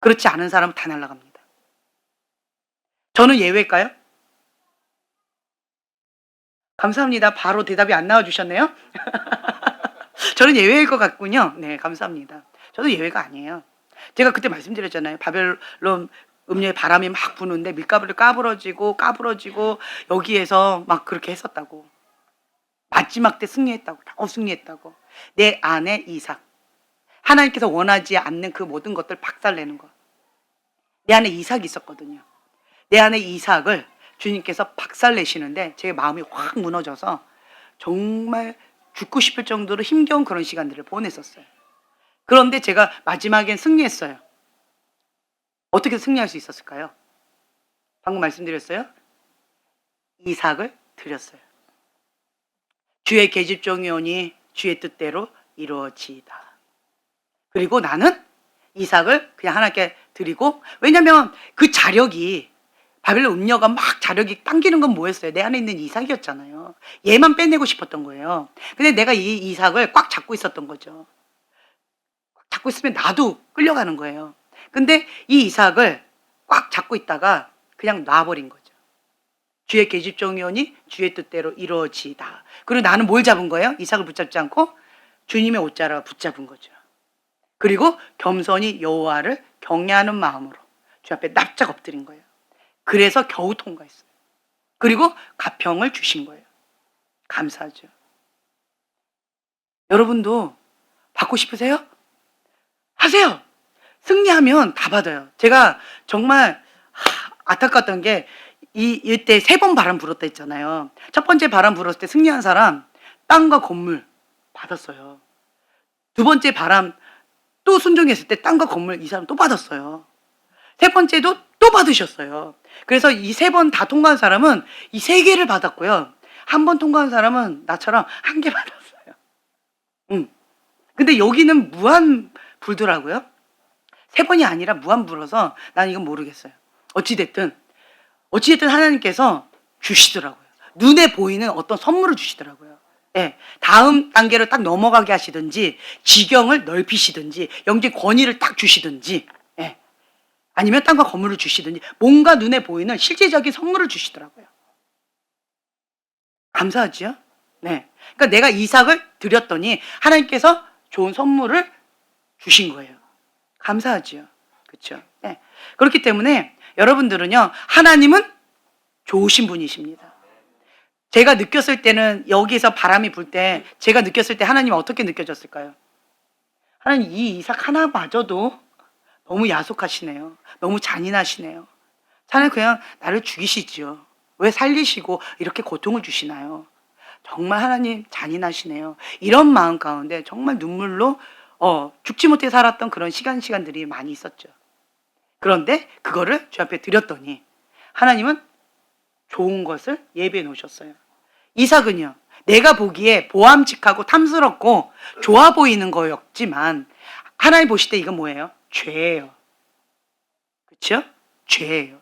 그렇지 않은 사람은 다 날아갑니다. 저는 예외일까요? 감사합니다. 바로 대답이 안 나와주셨네요. 저는 예외일 것 같군요. 네, 감사합니다. 저도 예외가 아니에요. 제가 그때 말씀드렸잖아요. 바벨론 음료에 바람이 막 부는데 밀가루를 까부러지고 여기에서 막 그렇게 했었다고. 마지막 때 승리했다고. 승리했다고. 내 안에 이삭. 하나님께서 원하지 않는 그 모든 것들 박살내는 거. 내 안에 이삭이 있었거든요. 내 안에 이삭을 주님께서 박살내시는데 제 마음이 확 무너져서 정말 죽고 싶을 정도로 힘겨운 그런 시간들을 보냈었어요. 그런데 제가 마지막엔 승리했어요. 어떻게 승리할 수 있었을까요? 방금 말씀드렸어요. 이삭을 드렸어요. 주의 계집종이 오니 주의 뜻대로 이루어지이다. 그리고 나는 이삭을 그냥 하나님께 드리고, 왜냐면 그 자력이, 바벨론 음녀가 막 자력이 당기는 건 뭐였어요? 내 안에 있는 이삭이었잖아요. 얘만 빼내고 싶었던 거예요. 근데 내가 이 이삭을 꽉 잡고 있었던 거죠. 꽉 잡고 있으면 나도 끌려가는 거예요. 근데 이 이삭을 꽉 잡고 있다가 그냥 놔버린 거죠. 주의 계집종이 오니 주의 뜻대로 이루어지이다. 그리고 나는 뭘 잡은 거예요? 이삭을 붙잡지 않고 주님의 옷자락을 붙잡은 거죠. 그리고 겸손히 여호와를 경외하는 마음으로 주 앞에 납작 엎드린 거예요. 그래서 겨우 통과했어요. 그리고 가평을 주신 거예요. 감사하죠. 여러분도 받고 싶으세요? 하세요. 승리하면 다 받아요. 제가 정말 안타까웠던 게 이때 3번 바람 불었다 했잖아요. 첫 번째 바람 불었을 때 승리한 사람 땅과 건물 받았어요. 두 번째 바람 또 순종했을 때 땅과 건물 이 사람 또 받았어요. 세 번째도 또 받으셨어요. 그래서 이 3번 다 통과한 사람은 이 3개를 받았고요. 한 번 통과한 사람은 나처럼 1개 받았어요. 근데 여기는 무한 불더라고요. 3번이 아니라 무한 불어서 난 이건 모르겠어요. 어찌됐든 하나님께서 주시더라고요. 눈에 보이는 어떤 선물을 주시더라고요. 예, 다음 단계로 딱 넘어가게 하시든지, 지경을 넓히시든지, 영적 권위를 딱 주시든지, 예, 아니면 땅과 건물을 주시든지, 뭔가 눈에 보이는 실제적인 선물을 주시더라고요. 감사하지요? 네. 그러니까 내가 이삭을 드렸더니 하나님께서 좋은 선물을 주신 거예요. 감사하지요. 그렇죠? 네. 그렇기 때문에 여러분들은요, 하나님은 좋으신 분이십니다. 제가 느꼈을 때는, 여기서 바람이 불 때 제가 느꼈을 때 하나님 어떻게 느껴졌을까요? 하나님, 이 이삭 하나마저도 너무 야속하시네요. 너무 잔인하시네요. 하나님 그냥 나를 죽이시지요. 왜 살리시고 이렇게 고통을 주시나요? 정말 하나님 잔인하시네요. 이런 마음 가운데 정말 눈물로 죽지 못해 살았던 그런 시간들이 많이 있었죠. 그런데 그거를 주 앞에 드렸더니 하나님은 좋은 것을 예비해 놓으셨어요. 이삭은요, 내가 보기에 보암직하고 탐스럽고 좋아 보이는 거였지만 하나님 보실 때 이건 뭐예요? 죄예요. 그렇죠? 죄예요.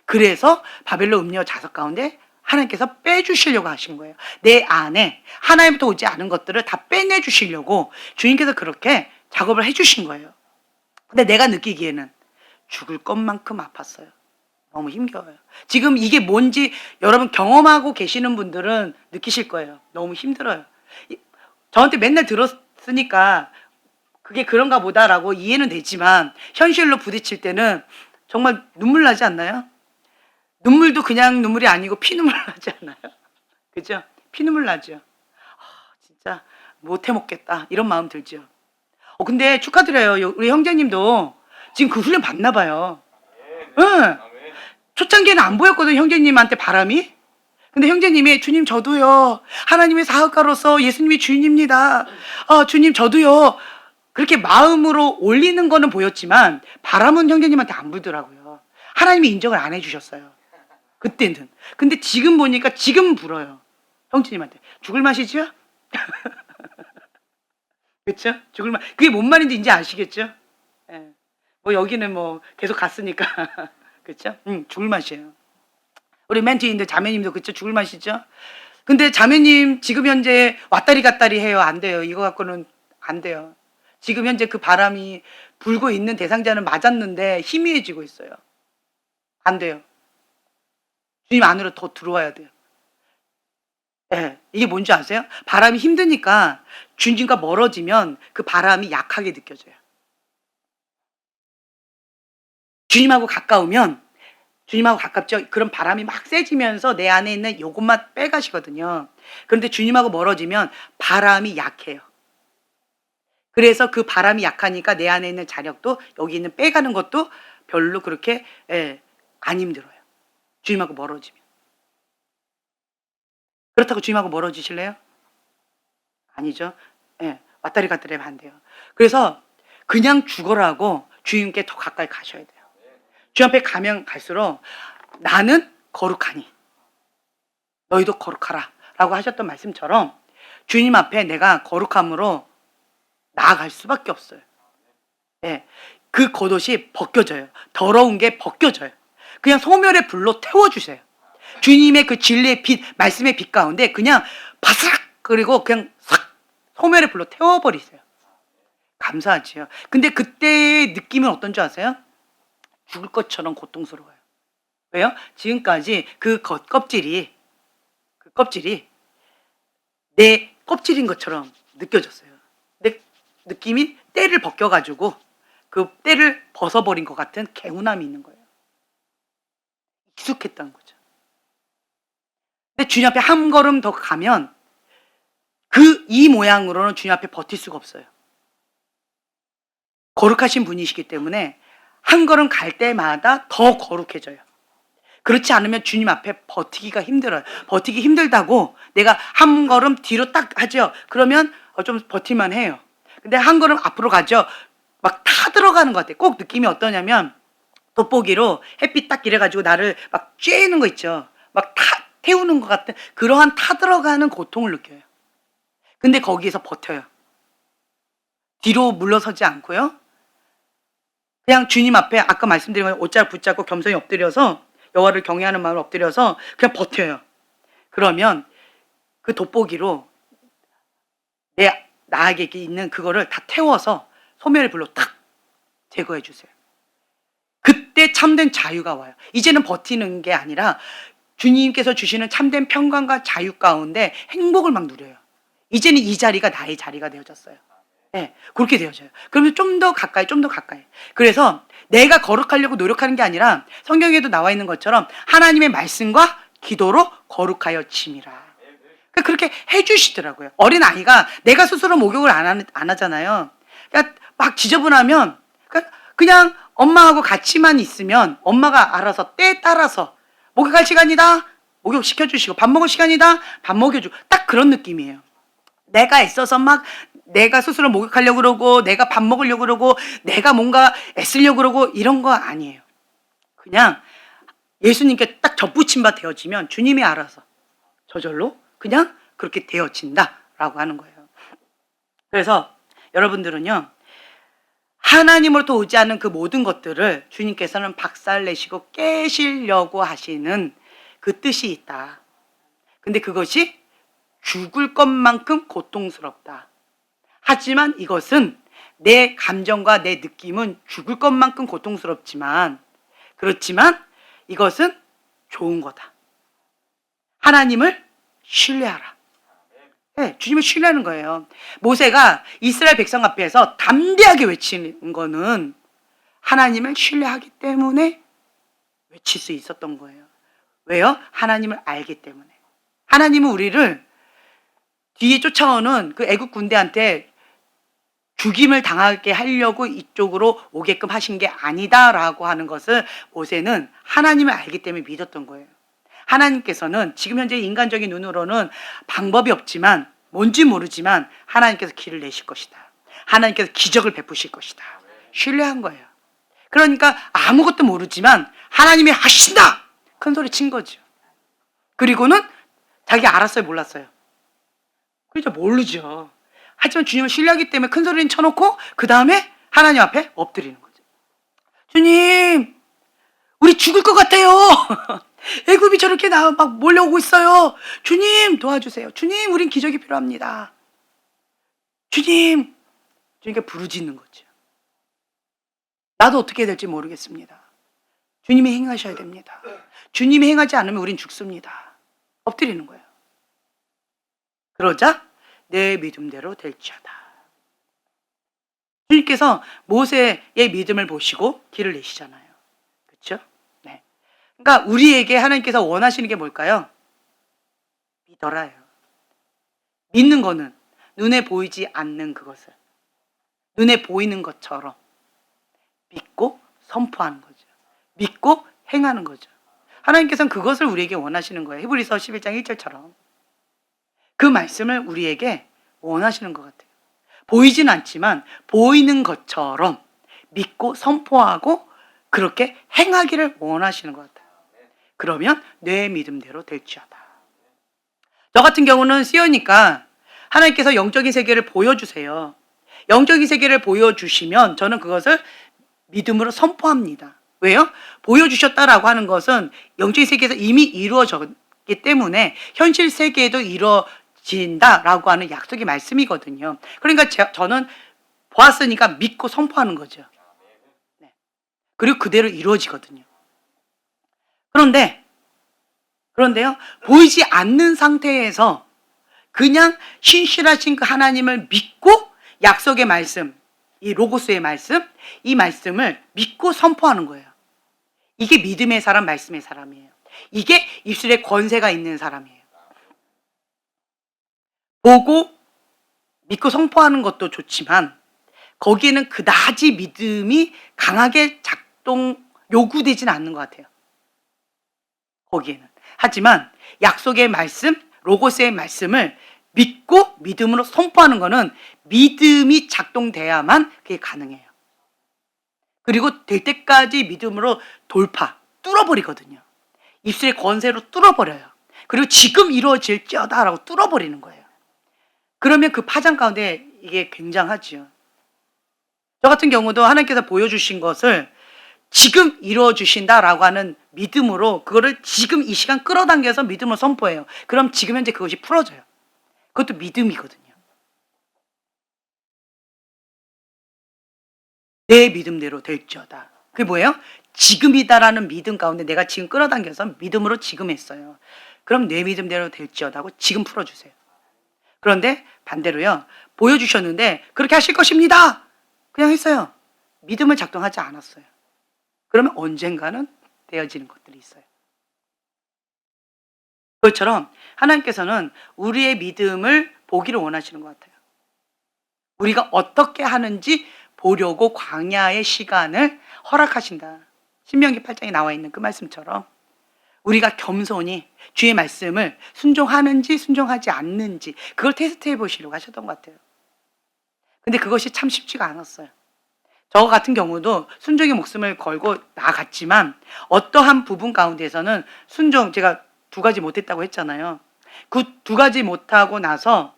그래서 바벨론 음녀 자석 가운데 하나님께서 빼주시려고 하신 거예요. 내 안에 하나님부터 오지 않은 것들을 다 빼내주시려고 주님께서 그렇게 작업을 해주신 거예요. 근데 내가 느끼기에는 죽을 것만큼 아팠어요. 너무 힘겨워요. 지금 이게 뭔지 여러분 경험하고 계시는 분들은 느끼실 거예요. 너무 힘들어요. 저한테 맨날 들었으니까 그게 그런가 보다라고 이해는 되지만 현실로 부딪힐 때는 정말 눈물 나지 않나요? 눈물도 그냥 눈물이 아니고 피눈물 나지 않아요? 그죠? 피눈물 나죠. 진짜 못 해먹겠다 이런 마음 들죠. 근데 축하드려요. 우리 형제님도 지금 그 훈련 받나 봐요. 응. 초창기에는 안 보였거든, 형제님한테 바람이. 근데 형제님이 주님 저도요, 하나님의 사역가로서 예수님이 주인입니다. 주님 저도요, 그렇게 마음으로 올리는 거는 보였지만 바람은 형제님한테 안 불더라고요. 하나님이 인정을 안 해주셨어요, 그때는. 근데 지금 보니까 지금 불어요, 형제님한테. 죽을 맛이죠? 그쵸? 죽을 맛. 그게 뭔 말인지 이제 아시겠죠? 예. 뭐 여기는 뭐 계속 갔으니까. 그쵸? 죽을 맛이에요. 우리 멘티인데 자매님도 그쵸? 죽을 맛이죠? 근데 자매님 지금 현재 왔다리 갔다리 해요. 안 돼요. 이거 갖고는 안 돼요. 지금 현재 그 바람이 불고 있는 대상자는 맞았는데 희미해지고 있어요. 안 돼요. 주님 안으로 더 들어와야 돼요. 네, 이게 뭔지 아세요? 바람이 힘드니까 주님과 멀어지면 그 바람이 약하게 느껴져요. 주님하고 가까우면 주님하고 가깝죠. 그런 바람이 막 세지면서 내 안에 있는 요것만 빼가시거든요. 그런데 주님하고 멀어지면 바람이 약해요. 그래서 그 바람이 약하니까 내 안에 있는 자력도 여기 있는 빼가는 것도 별로 그렇게 안 힘들어요. 주님하고 멀어지면. 그렇다고 주님하고 멀어지실래요? 아니죠. 왔다리 갔다리 하면 안 돼요. 그래서 그냥 죽어라고 주님께 더 가까이 가셔야 돼요. 주님 앞에 가면 갈수록 나는 거룩하니 너희도 거룩하라 라고 하셨던 말씀처럼 주님 앞에 내가 거룩함으로 나아갈 수밖에 없어요. 그 겉옷이 벗겨져요. 더러운 게 벗겨져요. 그냥 소멸의 불로 태워주세요. 주님의 그 진리의 빛, 말씀의 빛 가운데 그냥 바스락 그리고 그냥 싹 소멸의 불로 태워버리세요. 감사하지요. 근데 그때의 느낌은 어떤 줄 아세요? 죽을 것처럼 고통스러워요. 왜요? 지금까지 그 껍질이 내 껍질인 것처럼 느껴졌어요. 내 느낌이 때를 벗겨가지고 그 때를 벗어버린 것 같은 개운함이 있는 거예요. 익숙했다는 거죠. 근데 주님 앞에 한 걸음 더 가면 이 모양으로는 주님 앞에 버틸 수가 없어요. 거룩하신 분이시기 때문에 한 걸음 갈 때마다 더 거룩해져요. 그렇지 않으면 주님 앞에 버티기가 힘들어요. 버티기 힘들다고 내가 한 걸음 뒤로 딱 하죠. 그러면 좀 버틸만 해요. 근데 한 걸음 앞으로 가죠. 막 타 들어가는 것 같아요. 꼭 느낌이 어떠냐면 돋보기로 햇빛 딱 이래가지고 나를 막 쬐는 거 있죠. 막 태우는 것 같은 그러한 타 들어가는 고통을 느껴요. 근데 거기에서 버텨요. 뒤로 물러서지 않고요. 그냥 주님 앞에 아까 말씀드린 거 옷잘 붙잡고 겸손히 엎드려서 여호와를 경외하는 마음을 엎드려서 그냥 버텨요. 그러면 그 돋보기로 나에게 있는 그거를 다 태워서 소멸의 불로 탁 제거해 주세요. 그때 참된 자유가 와요. 이제는 버티는 게 아니라 주님께서 주시는 참된 평강과 자유 가운데 행복을 막 누려요. 이제는 이 자리가 나의 자리가 되어졌어요. 그렇게 되어져요. 그러면 좀 더 가까이. 그래서 내가 거룩하려고 노력하는 게 아니라 성경에도 나와 있는 것처럼 하나님의 말씀과 기도로 거룩하여 짐이라. 그렇게 해주시더라고요. 어린아이가 내가 스스로 목욕을 안 하잖아요. 그러니까 막 지저분하면 그냥 엄마하고 같이만 있으면 엄마가 알아서 때에 따라서 목욕할 시간이다. 목욕 시켜주시고 밥 먹을 시간이다. 밥 먹여주고 딱 그런 느낌이에요. 내가 애써서 막 내가 스스로 목욕하려고 그러고 내가 밥 먹으려고 그러고 내가 뭔가 애쓰려고 그러고 이런 거 아니에요. 그냥 예수님께 딱 접붙임 바 되어지면 주님이 알아서 저절로 그냥 그렇게 되어진다라고 하는 거예요. 그래서 여러분들은요. 하나님으로부터 오지 않은 그 모든 것들을 주님께서는 박살내시고 깨시려고 하시는 그 뜻이 있다. 근데 그것이 죽을 것만큼 고통스럽다. 하지만 이것은 내 감정과 내 느낌은 죽을 것만큼 고통스럽지만 그렇지만 이것은 좋은 거다. 하나님을 신뢰하라. 주님을 신뢰하는 거예요. 모세가 이스라엘 백성 앞에서 담대하게 외치는 거는 하나님을 신뢰하기 때문에 외칠 수 있었던 거예요. 왜요? 하나님을 알기 때문에. 하나님은 우리를 뒤에 쫓아오는 그 애국 군대한테 죽임을 당하게 하려고 이쪽으로 오게끔 하신 게 아니다라고 하는 것을 모세는 하나님을 알기 때문에 믿었던 거예요. 하나님께서는 지금 현재 인간적인 눈으로는 방법이 없지만 뭔지 모르지만 하나님께서 길을 내실 것이다. 하나님께서 기적을 베푸실 것이다. 신뢰한 거예요. 그러니까 아무것도 모르지만 하나님이 하신다! 큰 소리 친 거죠. 그리고는 자기 알았어요, 몰랐어요? 그렇죠, 모르죠. 하지만 주님을 신뢰하기 때문에 큰 소리는 쳐놓고 그 다음에 하나님 앞에 엎드리는 거죠. 주님, 우리 죽을 것 같아요. 애굽이 저렇게 막 몰려오고 있어요. 주님 도와주세요. 주님, 우린 기적이 필요합니다. 주님, 주님께 부르짖는 거죠. 나도 어떻게 해야 될지 모르겠습니다. 주님이 행하셔야 됩니다. 주님이 행하지 않으면 우린 죽습니다. 엎드리는 거예요. 그러자 내 믿음대로 될지어다. 주님께서 모세의 믿음을 보시고 길을 내시잖아요. 그렇죠? 네. 그러니까 우리에게 하나님께서 원하시는 게 뭘까요? 믿어라요. 믿는 거는 눈에 보이지 않는 그것을 눈에 보이는 것처럼 믿고 선포하는 거죠. 믿고 행하는 거죠. 하나님께서는 그것을 우리에게 원하시는 거예요. 히브리서 11장 1절처럼. 그 말씀을 우리에게 원하시는 것 같아요. 보이진 않지만 보이는 것처럼 믿고 선포하고 그렇게 행하기를 원하시는 것 같아요. 그러면 내 믿음대로 될지어다. 저 같은 경우는 씨어니까 하나님께서 영적인 세계를 보여주세요. 영적인 세계를 보여주시면 저는 그것을 믿음으로 선포합니다. 왜요? 보여주셨다라고 하는 것은 영적인 세계에서 이미 이루어졌기 때문에 현실 세계에도 이루어진다라고 하는 약속의 말씀이거든요. 그러니까 저는 보았으니까 믿고 선포하는 거죠. 네. 그리고 그대로 이루어지거든요. 그런데요, 보이지 않는 상태에서 그냥 신실하신 그 하나님을 믿고 약속의 말씀, 이 로고스의 말씀, 이 말씀을 믿고 선포하는 거예요. 이게 믿음의 사람, 말씀의 사람이에요. 이게 입술에 권세가 있는 사람이에요. 보고 믿고 선포하는 것도 좋지만 거기에는 그다지 믿음이 강하게 요구되지는 않는 것 같아요. 거기에는. 하지만 약속의 말씀, 로고스의 말씀을 믿고 믿음으로 선포하는 것은 믿음이 작동돼야만 그게 가능해요. 그리고 될 때까지 믿음으로 뚫어버리거든요. 입술의 권세로 뚫어버려요. 그리고 지금 이루어질지어다라고 뚫어버리는 거예요. 그러면 그 파장 가운데 이게 굉장하지요. 저 같은 경우도 하나님께서 보여주신 것을 지금 이루어주신다라고 하는 믿음으로 그거를 지금 이 시간 끌어당겨서 믿음으로 선포해요. 그럼 지금 현재 그것이 풀어져요. 그것도 믿음이거든요. 내 믿음대로 될지어다. 그게 뭐예요? 지금이다라는 믿음 가운데 내가 지금 끌어당겨서 믿음으로 지금 했어요. 그럼 내 믿음대로 될지어다 하고 지금 풀어주세요. 그런데 반대로요. 보여주셨는데 그렇게 하실 것입니다. 그냥 했어요. 믿음을 작동하지 않았어요. 그러면 언젠가는 되어지는 것들이 있어요. 그것처럼 하나님께서는 우리의 믿음을 보기를 원하시는 것 같아요. 우리가 어떻게 하는지 보려고 광야의 시간을 허락하신다. 신명기 8장에 나와 있는 그 말씀처럼 우리가 겸손히 주의 말씀을 순종하는지 순종하지 않는지 그걸 테스트해 보시려고 하셨던 것 같아요. 근데 그것이 참 쉽지가 않았어요. 저 같은 경우도 순종의 목숨을 걸고 나아갔지만 어떠한 부분 가운데서는 제가 2가지 못했다고 했잖아요. 그 2가지 못하고 나서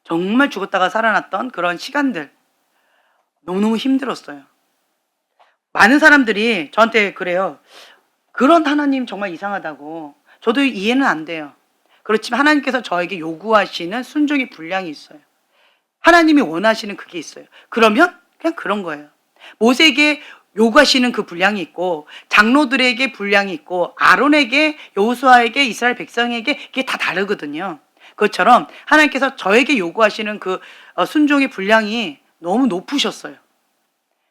정말 죽었다가 살아났던 그런 시간들 너무너무 힘들었어요. 많은 사람들이 저한테 그래요. 그런 하나님 정말 이상하다고. 저도 이해는 안 돼요. 그렇지만 하나님께서 저에게 요구하시는 순종의 분량이 있어요. 하나님이 원하시는 그게 있어요. 그러면 그냥 그런 거예요. 모세에게 요구하시는 그 분량이 있고 장로들에게 분량이 있고 아론에게 여호수아에게 이스라엘 백성에게 이게 다 다르거든요. 그것처럼 하나님께서 저에게 요구하시는 그 순종의 분량이 너무 높으셨어요.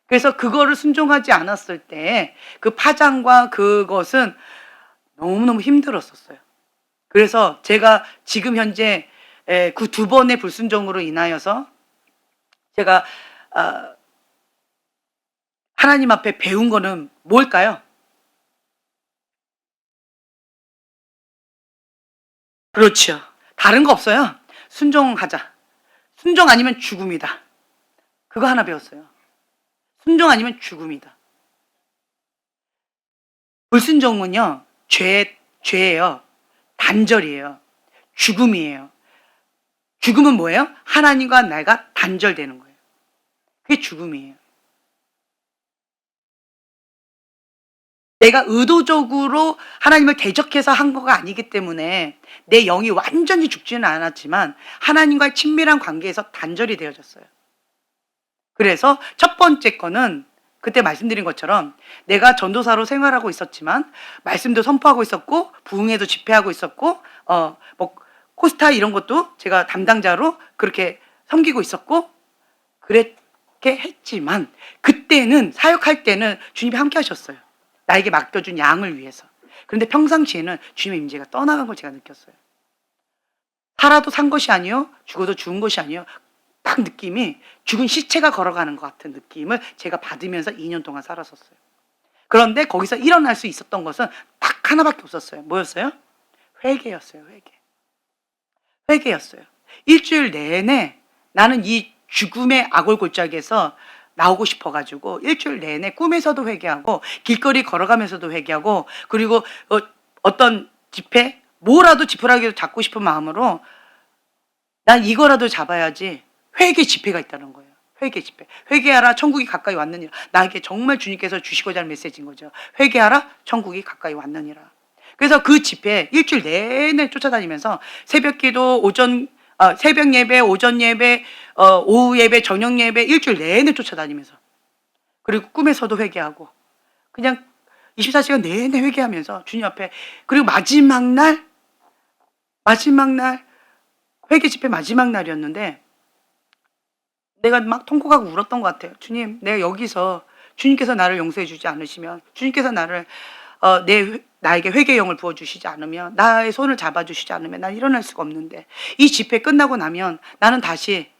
그래서 그거를 순종하지 않았을 때 그 파장과 그것은 너무너무 힘들었었어요. 그래서 제가 지금 현재 그 2번의 불순종으로 인하여서 제가 하나님 앞에 배운 거는 뭘까요? 그렇죠. 다른 거 없어요. 순종하자. 순종 아니면 죽음이다. 그거 하나 배웠어요. 순종 아니면 죽음이다. 불순종은요, 죄예요. 단절이에요. 죽음이에요. 죽음은 뭐예요? 하나님과 내가 단절되는 거예요. 그게 죽음이에요. 내가 의도적으로 하나님을 대적해서 한 거가 아니기 때문에 내 영이 완전히 죽지는 않았지만 하나님과의 친밀한 관계에서 단절이 되어졌어요. 그래서 첫 번째 거는 그때 말씀드린 것처럼 내가 전도사로 생활하고 있었지만 말씀도 선포하고 있었고 부흥회도 집회하고 있었고 뭐 코스타 이런 것도 제가 담당자로 그렇게 섬기고 있었고 그렇게 했지만 그때는 사역할 때는 주님이 함께 하셨어요. 나에게 맡겨준 양을 위해서. 그런데 평상시에는 주님의 임재가 떠나간 걸 제가 느꼈어요. 살아도 산 것이 아니요, 죽어도 죽은 것이 아니요. 딱 느낌이 죽은 시체가 걸어가는 것 같은 느낌을 제가 받으면서 2년 동안 살았었어요. 그런데 거기서 일어날 수 있었던 것은 딱 하나밖에 없었어요. 뭐였어요? 회개였어요. 회개였어요. 일주일 내내 나는 이 죽음의 악골골짜기에서 나오고 싶어가지고 일주일 내내 꿈에서도 회개하고 길거리 걸어가면서도 회개하고, 그리고 어떤 지폐, 뭐라도 지푸라기도 잡고 싶은 마음으로 난 이거라도 잡아야지. 회개 지폐가 있다는 거예요. 회개 지폐. 회개하라, 천국이 가까이 왔느니라. 나에게 정말 주님께서 주시고자 하는 메시지인 거죠. 회개하라, 천국이 가까이 왔느니라. 그래서 그 집회 일주일 내내 쫓아다니면서 새벽 기도, 새벽 예배, 오전 예배, 오후 예배, 저녁 예배 일주일 내내 쫓아다니면서, 그리고 꿈에서도 회개하고, 그냥 24시간 내내 회개하면서 주님 앞에. 그리고 마지막 날 회개 집회 마지막 날이었는데 내가 막 통곡하고 울었던 것 같아요. 주님, 내가 여기서 주님께서 나를 용서해 주지 않으시면, 주님께서 나에게 회개의 영을 부어주시지 않으면, 나의 손을 잡아주시지 않으면 난 일어날 수가 없는데, 이 집회 끝나고 나면 나는 다시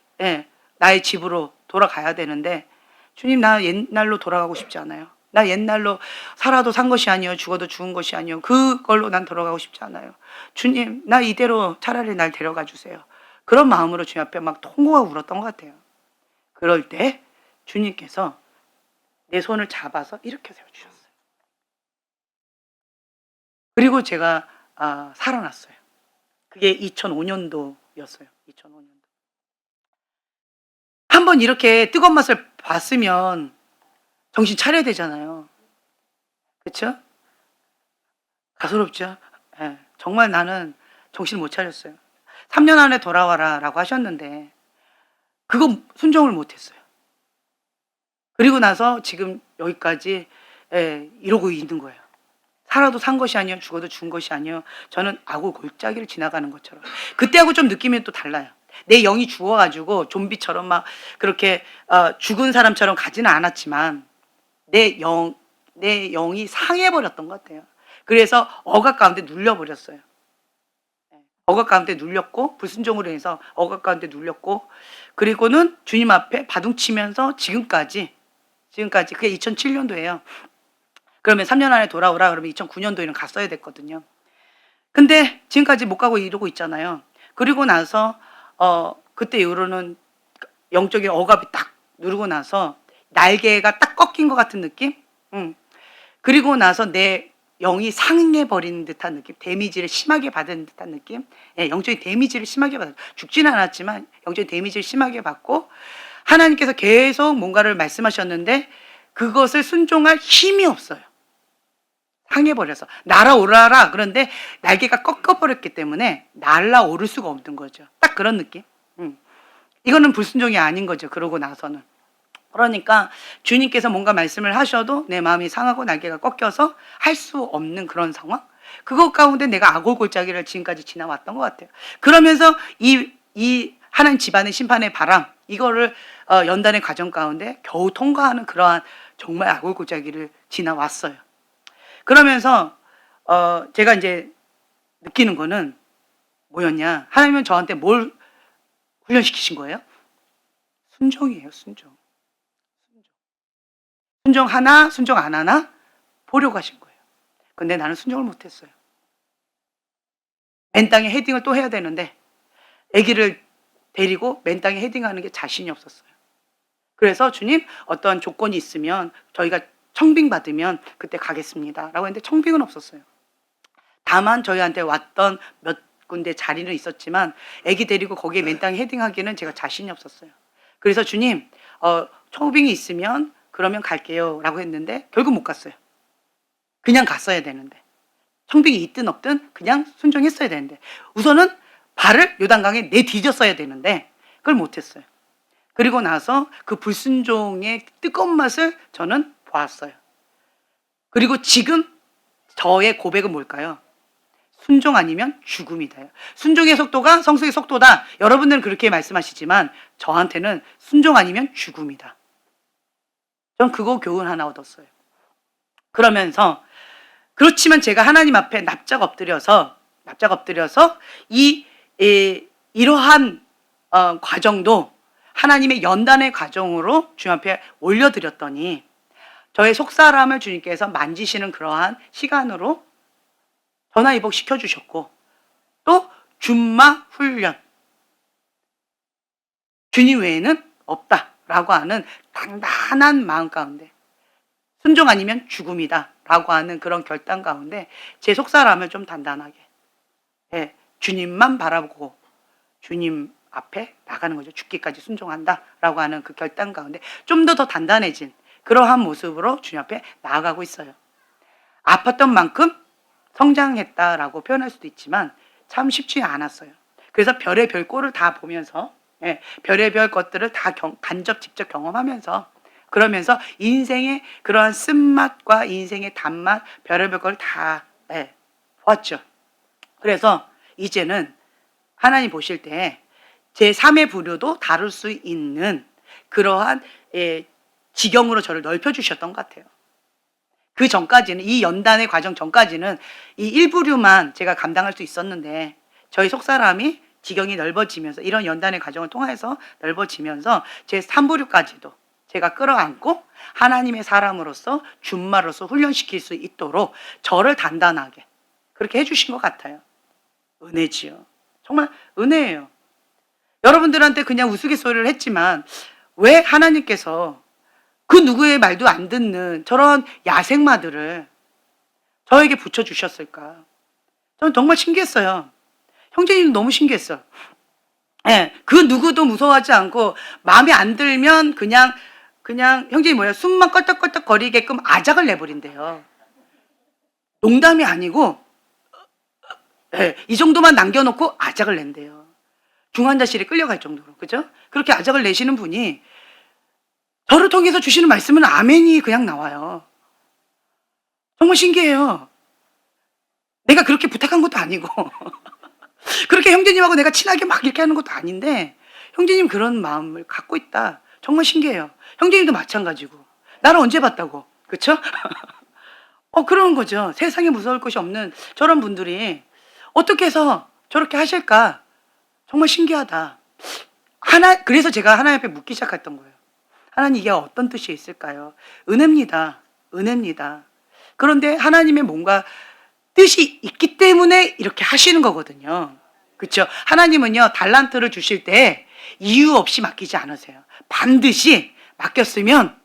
나의 집으로 돌아가야 되는데, 주님, 나 옛날로 돌아가고 싶지 않아요. 나 옛날로 살아도 산 것이 아니요, 죽어도 죽은 것이 아니요, 그걸로 난 돌아가고 싶지 않아요. 주님, 나 이대로 차라리 날 데려가 주세요. 그런 마음으로 주님 앞에 막 통곡하고 울었던 것 같아요. 그럴 때 주님께서 내 손을 잡아서 이렇게 세워주셨어요. 그리고 제가 살아났어요. 그게 2005년도였어요. 2005년도. 한번 이렇게 뜨거운 맛을 봤으면 정신 차려야 되잖아요. 그렇죠? 가소롭죠? 네, 정말 나는 정신을 못 차렸어요. 3년 안에 돌아와라 라고 하셨는데 그거 순종을 못했어요. 그리고 나서 지금 여기까지 이러고 있는 거예요. 살아도 산 것이 아니요, 죽어도 죽은 것이 아니요. 저는 악을 골짜기를 지나가는 것처럼. 그때하고 좀 느낌이 또 달라요. 내 영이 죽어가지고 좀비처럼 막 그렇게 죽은 사람처럼 가지는 않았지만 내 영이 상해버렸던 것 같아요. 그래서 억압 가운데 눌려버렸어요. 억압 가운데 눌렸고, 불순종으로 해서 억압 가운데 눌렸고, 그리고는 주님 앞에 바둥치면서 지금까지 그게 2007년도예요. 그러면 3년 안에 돌아오라 그러면 2009년도에는 갔어야 됐거든요. 근데 지금까지 못 가고 이러고 있잖아요. 그리고 나서 그때 이후로는 영적인 억압이 딱 누르고 나서 날개가 딱 꺾인 것 같은 느낌? 그리고 나서 내 영이 상해버리는 듯한 느낌, 데미지를 심하게 받은 듯한 느낌, 영적인 데미지를 심하게 받았어요. 죽지는 않았지만 영적인 데미지를 심하게 받고, 하나님께서 계속 뭔가를 말씀하셨는데 그것을 순종할 힘이 없어요. 상해버려서 날아오라라. 그런데 날개가 꺾어버렸기 때문에 날아오를 수가 없는 거죠. 딱 그런 느낌. 이거는 불순종이 아닌 거죠. 그러고 나서는. 그러니까 주님께서 뭔가 말씀을 하셔도 내 마음이 상하고 날개가 꺾여서 할 수 없는 그런 상황. 그것 가운데 내가 악골골짜기를 지금까지 지나왔던 것 같아요. 그러면서 이 하나님 집안의 심판의 바람, 이거를 연단의 과정 가운데 겨우 통과하는 그러한 정말 악골골짜기를 지나왔어요. 그러면서 제가 이제 느끼는 거는 뭐였냐? 하나님은 저한테 뭘 훈련시키신 거예요? 순종이에요. 순종 하나, 순종 안 하나 보려고 하신 거예요. 근데 나는 순종을 못했어요. 맨 땅에 헤딩을 또 해야 되는데 아기를 데리고 맨 땅에 헤딩하는 게 자신이 없었어요. 그래서 주님, 어떤 조건이 있으면 저희가 청빙 받으면 그때 가겠습니다 라고 했는데 청빙은 없었어요. 다만 저희한테 왔던 몇 군데 자리는 있었지만 아기 데리고 거기에 맨 땅에 헤딩하기는 제가 자신이 없었어요. 그래서 주님, 청빙이 있으면 그러면 갈게요 라고 했는데 결국 못 갔어요. 그냥 갔어야 되는데, 청빙이 있든 없든 그냥 순종했어야 되는데, 우선은 발을 요단강에 내디뎠어야 되는데 그걸 못했어요. 그리고 나서 그 불순종의 뜨거운 맛을 저는 보았어요. 그리고 지금 저의 고백은 뭘까요? 순종 아니면 죽음이다. 순종의 속도가 성숙의 속도다. 여러분들은 그렇게 말씀하시지만 저한테는 순종 아니면 죽음이다. 전 그거 교훈 하나 얻었어요. 그러면서 그렇지만 제가 하나님 앞에 납작 엎드려서 이러한 과정도 하나님의 연단의 과정으로 주님 앞에 올려드렸더니 저의 속사람을 주님께서 만지시는 그러한 시간으로 전화위복 시켜주셨고, 또 준마 훈련, 주님 외에는 없다라고 하는 단단한 마음 가운데, 순종 아니면 죽음이다 라고 하는 그런 결단 가운데 제 속사람을 좀 단단하게, 주님만 바라보고 주님 앞에 나가는 거죠. 죽기까지 순종한다 라고 하는 그 결단 가운데 좀 더 단단해진 그러한 모습으로 주님 앞에 나아가고 있어요. 아팠던 만큼 성장했다라고 표현할 수도 있지만 참 쉽지 않았어요. 그래서 별의 별 꼴을 다 보면서, 별의 별 것들을 다 간접 직접 경험하면서, 그러면서 인생의 그러한 쓴맛과 인생의 단맛, 별의 별 걸 다 보았죠. 그래서 이제는 하나님 보실 때 제3의 부류도 다룰 수 있는 그러한 지경으로 저를 넓혀주셨던 것 같아요. 그 전까지는, 이 연단의 과정 전까지는 이 1부류만 제가 감당할 수 있었는데, 저희 속사람이 지경이 넓어지면서, 이런 연단의 과정을 통해서 넓어지면서 제 3부류까지도 제가 끌어안고 하나님의 사람으로서 준마로서 훈련시킬 수 있도록 저를 단단하게 그렇게 해주신 것 같아요. 은혜지요. 정말 은혜예요. 여러분들한테 그냥 우스갯소리를 했지만 왜 하나님께서 그 누구의 말도 안 듣는 저런 야생마들을 저에게 붙여주셨을까? 저는 정말 신기했어요. 형제님 너무 신기했어요. 그 누구도 무서워하지 않고 마음에 안 들면 그냥 형제님 뭐야, 숨만 껄떡껄떡 거리게끔 아작을 내버린대요. 농담이 아니고 이 정도만 남겨놓고 아작을 낸대요. 중환자실에 끌려갈 정도로. 그죠? 그렇게 아작을 내시는 분이 저를 통해서 주시는 말씀은 아멘이 그냥 나와요. 정말 신기해요. 내가 그렇게 부탁한 것도 아니고 그렇게 형제님하고 내가 친하게 막 이렇게 하는 것도 아닌데 형제님 그런 마음을 갖고 있다. 정말 신기해요. 형제님도 마찬가지고. 나를 언제 봤다고. 그쵸? 그런 거죠. 세상에 무서울 것이 없는 저런 분들이 어떻게 해서 저렇게 하실까? 정말 신기하다. 그래서 제가 하나님 앞에 묻기 시작했던 거예요. 하나님, 이게 어떤 뜻이 있을까요? 은혜입니다. 은혜입니다. 그런데 하나님의 뭔가 뜻이 있기 때문에 이렇게 하시는 거거든요. 그렇죠? 하나님은요, 달란트를 주실 때 이유 없이 맡기지 않으세요. 반드시 맡겼으면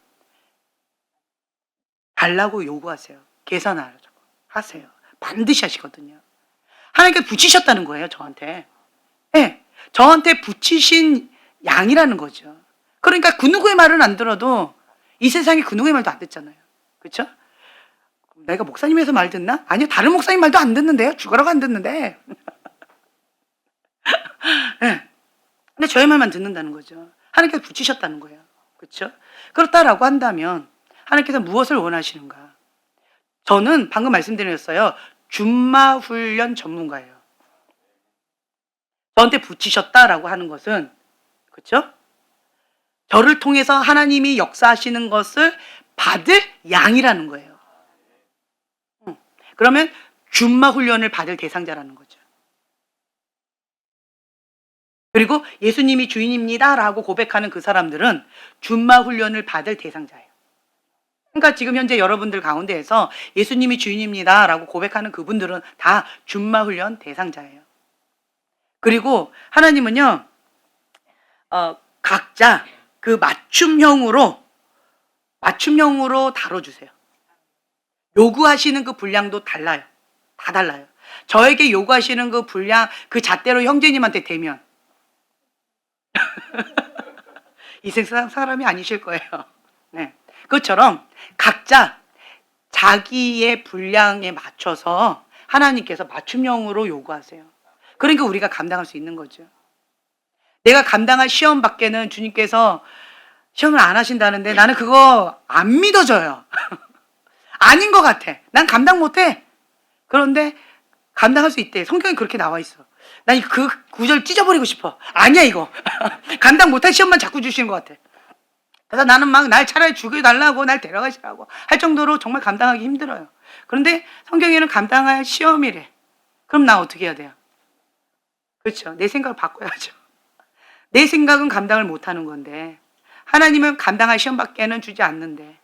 달라고 요구하세요. 계산하라고 하세요. 반드시 하시거든요. 하나님께서 붙이셨다는 거예요, 저한테. 저한테 붙이신 양이라는 거죠. 그러니까 그 누구의 말은 안 들어도 이 세상에 그 누구의 말도 안 듣잖아요. 그렇죠? 내가 목사님에서 말 듣나? 아니요, 다른 목사님 말도 안 듣는데요. 죽어라고 안 듣는데. 근데 저의 말만 듣는다는 거죠. 하나님께서 붙이셨다는 거예요. 그렇죠? 그렇다라고 한다면 하나님께서 무엇을 원하시는가? 저는 방금 말씀드렸어요. 준마 훈련 전문가예요. 저한테 붙이셨다라고 하는 것은, 그렇죠? 저를 통해서 하나님이 역사하시는 것을 받을 양이라는 거예요. 그러면 준마 훈련을 받을 대상자라는 거죠. 그리고 예수님이 주인입니다 라고 고백하는 그 사람들은 준마 훈련을 받을 대상자예요. 그러니까 지금 현재 여러분들 가운데에서 예수님이 주인입니다 라고 고백하는 그분들은 다 준마 훈련 대상자예요. 그리고 하나님은요, 각자 그 맞춤형으로 다뤄주세요. 요구하시는 그 분량도 달라요. 다 달라요. 저에게 요구하시는 그 분량, 그 잣대로 형제님한테 대면 이 세상 사람이 아니실 거예요. 네. 그것처럼 각자 자기의 분량에 맞춰서 하나님께서 맞춤형으로 요구하세요. 그러니까 우리가 감당할 수 있는 거죠. 내가 감당할 시험 밖에는 주님께서 시험을 안 하신다는데 나는 그거 안 믿어져요. 아닌 것 같아. 난 감당 못해. 그런데 감당할 수 있대. 성경에 그렇게 나와 있어. 난 그 구절 찢어버리고 싶어. 아니야 이거. 감당 못할 시험만 자꾸 주시는 것 같아. 그래서 나는 막 날 차라리 죽여달라고 날 데려가시라고 할 정도로 정말 감당하기 힘들어요. 그런데 성경에는 감당할 시험이래. 그럼 나 어떻게 해야 돼요? 그렇죠. 내 생각을 바꿔야죠. 내 생각은 감당을 못하는 건데 하나님은 감당할 시험밖에는 주지 않는데,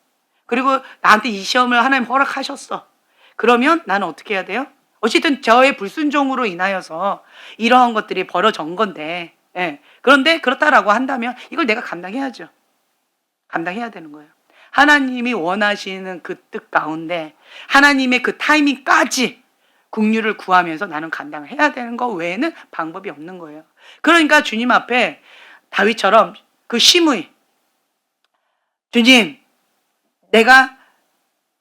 그리고 나한테 이 시험을 하나님 허락하셨어. 그러면 나는 어떻게 해야 돼요? 어쨌든 저의 불순종으로 인하여서 이러한 것들이 벌어진 건데, 예. 그런데 그렇다라고 한다면 이걸 내가 감당해야죠. 감당해야 되는 거예요. 하나님이 원하시는 그 뜻 가운데 하나님의 그 타이밍까지 긍휼을 구하면서 나는 감당을 해야 되는 거 외에는 방법이 없는 거예요. 그러니까 주님 앞에 다윗처럼 그 심의, 주님, 내가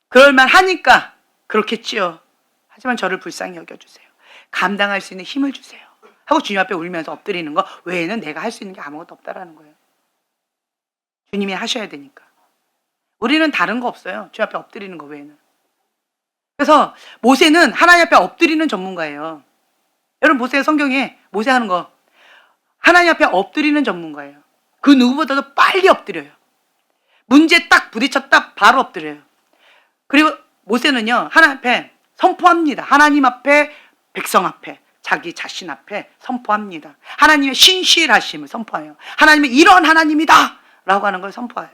그럴만 하니까 그렇겠지요. 하지만 저를 불쌍히 여겨주세요. 감당할 수 있는 힘을 주세요. 하고 주님 앞에 울면서 엎드리는 거 외에는 내가 할 수 있는 게 아무것도 없다라는 거예요. 주님이 하셔야 되니까. 우리는 다른 거 없어요. 주님 앞에 엎드리는 거 외에는. 그래서 모세는 하나님 앞에 엎드리는 전문가예요. 여러분 보세요. 성경에 모세 하는 거. 하나님 앞에 엎드리는 전문가예요. 그 누구보다도 빨리 엎드려요. 문제 딱 부딪혔다 바로 엎드려요. 그리고 모세는요, 하나님 앞에 선포합니다. 하나님 앞에, 백성 앞에, 자기 자신 앞에 선포합니다. 하나님의 신실하심을 선포해요. 하나님은 이런 하나님이다 라고 하는 걸 선포해요.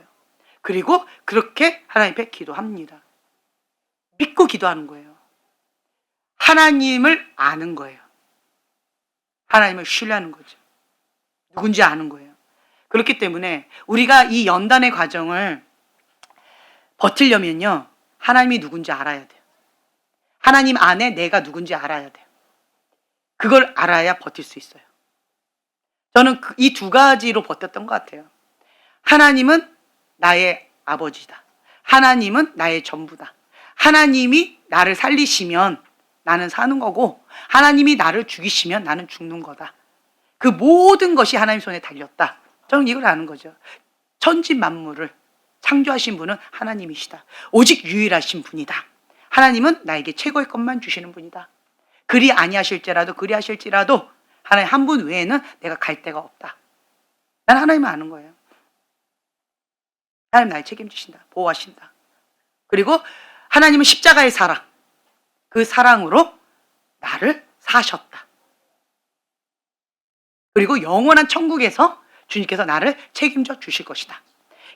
그리고 그렇게 하나님 앞에 기도합니다. 믿고 기도하는 거예요. 하나님을 아는 거예요. 하나님을 신뢰하는 거죠. 누군지 아는 거예요. 그렇기 때문에 우리가 이 연단의 과정을 버티려면요, 하나님이 누군지 알아야 돼요. 하나님 안에 내가 누군지 알아야 돼요. 그걸 알아야 버틸 수 있어요. 저는 이 두 가지로 버텼던 것 같아요. 하나님은 나의 아버지다. 하나님은 나의 전부다. 하나님이 나를 살리시면 나는 사는 거고, 하나님이 나를 죽이시면 나는 죽는 거다. 그 모든 것이 하나님 손에 달렸다. 저는 이걸 아는 거죠. 천지 만물을 창조하신 분은 하나님이시다. 오직 유일하신 분이다. 하나님은 나에게 최고의 것만 주시는 분이다. 그리 아니하실지라도 그리 하실지라도 하나님 한 분 외에는 내가 갈 데가 없다. 난 하나님을 아는 거예요. 하나님 나를 책임지신다. 보호하신다. 그리고 하나님은 십자가의 사랑, 그 사랑으로 나를 사셨다. 그리고 영원한 천국에서 주님께서 나를 책임져 주실 것이다.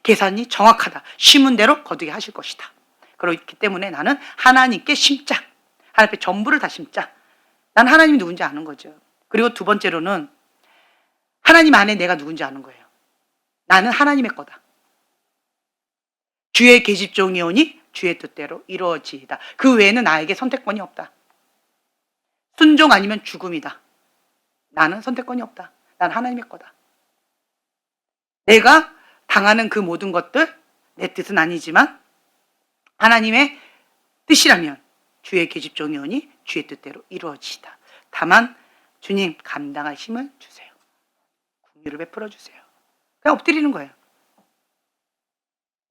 계산이 정확하다. 심은 대로 거두게 하실 것이다. 그렇기 때문에 나는 하나님께 심자. 하나님 앞에 전부를 다 심자. 난 하나님이 누군지 아는 거죠. 그리고 두 번째로는 하나님 안에 내가 누군지 아는 거예요. 나는 하나님의 거다. 주의 계집종이오니 주의 뜻대로 이루어지이다. 그 외에는 나에게 선택권이 없다. 순종 아니면 죽음이다. 나는 선택권이 없다. 난 하나님의 거다. 내가 당하는 그 모든 것들 내 뜻은 아니지만 하나님의 뜻이라면 주의 계집종이오니 주의 뜻대로 이루어지이다. 다만 주님 감당할 힘을 주세요. 긍휼을 베풀어 주세요. 그냥 엎드리는 거예요.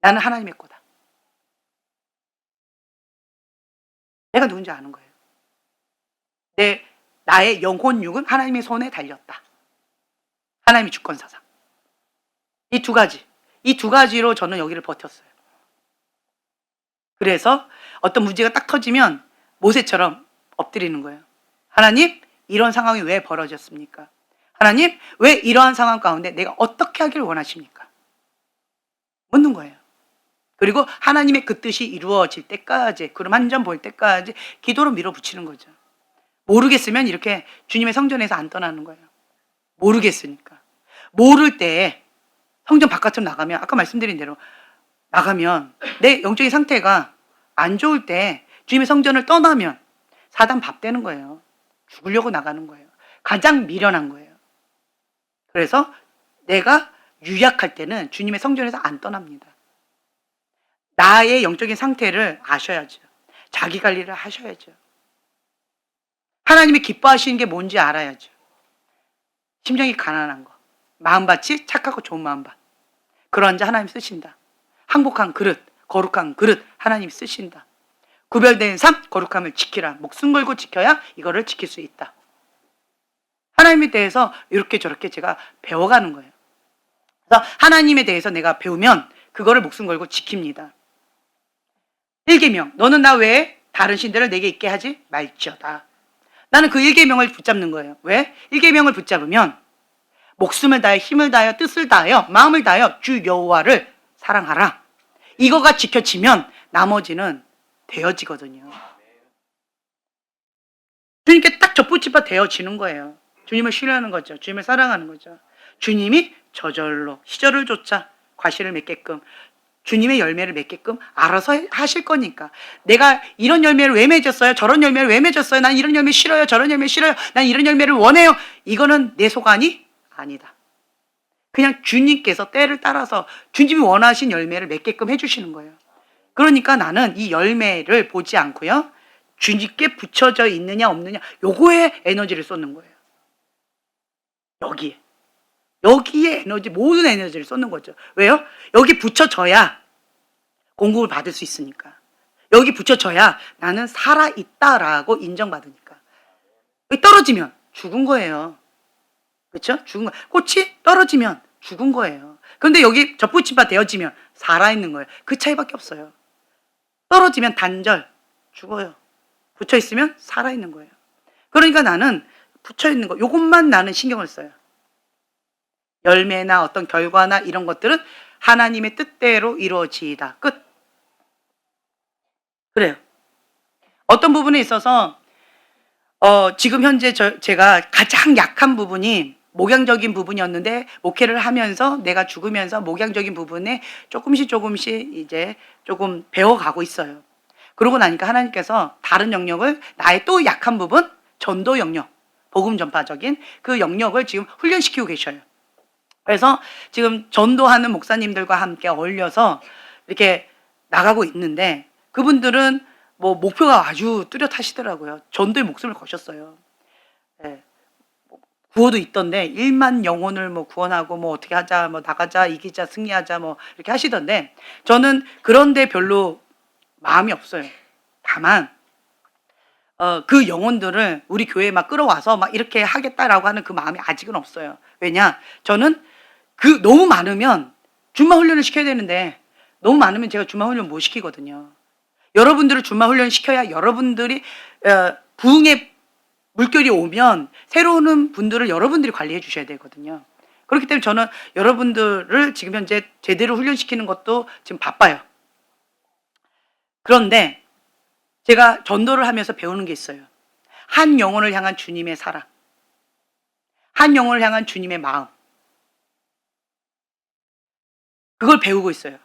나는 하나님의 거다. 내가 누군지 아는 거예요. 나의 영혼육은 하나님의 손에 달렸다. 하나님의 주권사상. 이 두 가지로 저는 여기를 버텼어요. 그래서 어떤 문제가 딱 터지면 모세처럼 엎드리는 거예요. 하나님, 이런 상황이 왜 벌어졌습니까? 하나님, 왜 이러한 상황 가운데 내가 어떻게 하기를 원하십니까? 묻는 거예요. 그리고 하나님의 그 뜻이 이루어질 때까지, 구름 한 점 보일 때까지 기도로 밀어붙이는 거죠. 모르겠으면 이렇게 주님의 성전에서 안 떠나는 거예요. 모르겠으니까. 모를 때 성전 바깥으로 나가면, 아까 말씀드린 대로 나가면 내 영적인 상태가 안 좋을 때 주님의 성전을 떠나면 사단 밥 되는 거예요. 죽으려고 나가는 거예요. 가장 미련한 거예요. 그래서 내가 유약할 때는 주님의 성전에서 안 떠납니다. 나의 영적인 상태를 아셔야죠. 자기 관리를 하셔야죠. 하나님이 기뻐하시는 게 뭔지 알아야죠. 심정이 가난한 거, 마음밭이 착하고 좋은 마음밭, 그런 자 하나님 쓰신다. 항복한 그릇, 거룩한 그릇 하나님 쓰신다. 구별된 삶, 거룩함을 지키라. 목숨 걸고 지켜야 이거를 지킬 수 있다. 하나님에 대해서 이렇게 저렇게 제가 배워가는 거예요. 그래서 하나님에 대해서 내가 배우면 그거를 목숨 걸고 지킵니다. 1계명, 너는 나 외에 다른 신들을 내게 있게 하지 말지어다. 나는 그 1계명을 붙잡는 거예요. 왜? 1계명을 붙잡으면 목숨을 다해 힘을 다하여 뜻을 다하여 마음을 다하여 주 여호와를 사랑하라. 이거가 지켜지면 나머지는 되어지거든요. 주님께 딱 접붙이바 되어지는 거예요. 주님을 신뢰하는 거죠. 주님을 사랑하는 거죠. 주님이 저절로 시절을 쫓아 과실을 맺게끔, 주님의 열매를 맺게끔 알아서 하실 거니까. 내가 이런 열매를 왜 맺었어요? 저런 열매를 왜 맺었어요? 난 이런 열매 싫어요. 저런 열매 싫어요. 난 이런 열매를 원해요. 이거는 내 소관이 아니다. 그냥 주님께서 때를 따라서 주님이 원하신 열매를 맺게끔 해주시는 거예요. 그러니까 나는 이 열매를 보지 않고요, 주님께 붙여져 있느냐 없느냐 요거에 에너지를 쏟는 거예요. 여기에 에너지, 모든 에너지를 쏟는 거죠. 왜요? 여기 붙여져야 공급을 받을 수 있으니까. 여기 붙여져야 나는 살아있다라고 인정받으니까. 여기 떨어지면 죽은 거예요. 그렇죠? 죽은 거. 꽃이 떨어지면 죽은 거예요. 그런데 여기 접붙임바 되어지면 살아있는 거예요. 그 차이밖에 없어요. 떨어지면 단절, 죽어요. 붙여있으면 살아있는 거예요. 그러니까 나는 붙여있는 거, 요것만 나는 신경을 써요. 열매나 어떤 결과나 이런 것들은 하나님의 뜻대로 이루어지이다. 끝. 그래요. 어떤 부분에 있어서 지금 현재 제가 가장 약한 부분이 목양적인 부분이었는데, 목회를 하면서 내가 죽으면서 목양적인 부분에 조금씩 이제 조금 배워가고 있어요. 그러고 나니까 하나님께서 다른 영역을, 나의 또 약한 부분, 전도 영역, 복음 전파적인 그 영역을 지금 훈련시키고 계셔요. 그래서 지금 전도하는 목사님들과 함께 어울려서 이렇게 나가고 있는데, 그분들은 뭐 목표가 아주 뚜렷하시더라고요. 전도에 목숨을 거셨어요. 네. 구호도 있던데 1만 영혼을 뭐 구원하고 뭐 어떻게 하자, 뭐 나가자, 이기자, 승리하자, 뭐 이렇게 하시던데, 저는 그런데 별로 마음이 없어요. 다만 그 영혼들을 우리 교회에 막 끌어와서 막 이렇게 하겠다라고 하는 그 마음이 아직은 없어요. 왜냐? 저는 그 너무 많으면 준마 훈련을 시켜야 되는데, 너무 많으면 제가 준마 훈련 못 시키거든요. 여러분들을 준마 훈련 시켜야 여러분들이 부흥의 물결이 오면 새로운 분들을 여러분들이 관리해 주셔야 되거든요. 그렇기 때문에 저는 여러분들을 지금 현재 제대로 훈련시키는 것도 지금 바빠요. 그런데 제가 전도를 하면서 배우는 게 있어요. 한 영혼을 향한 주님의 사랑, 한 영혼을 향한 주님의 마음, 그걸 배우고 있어요.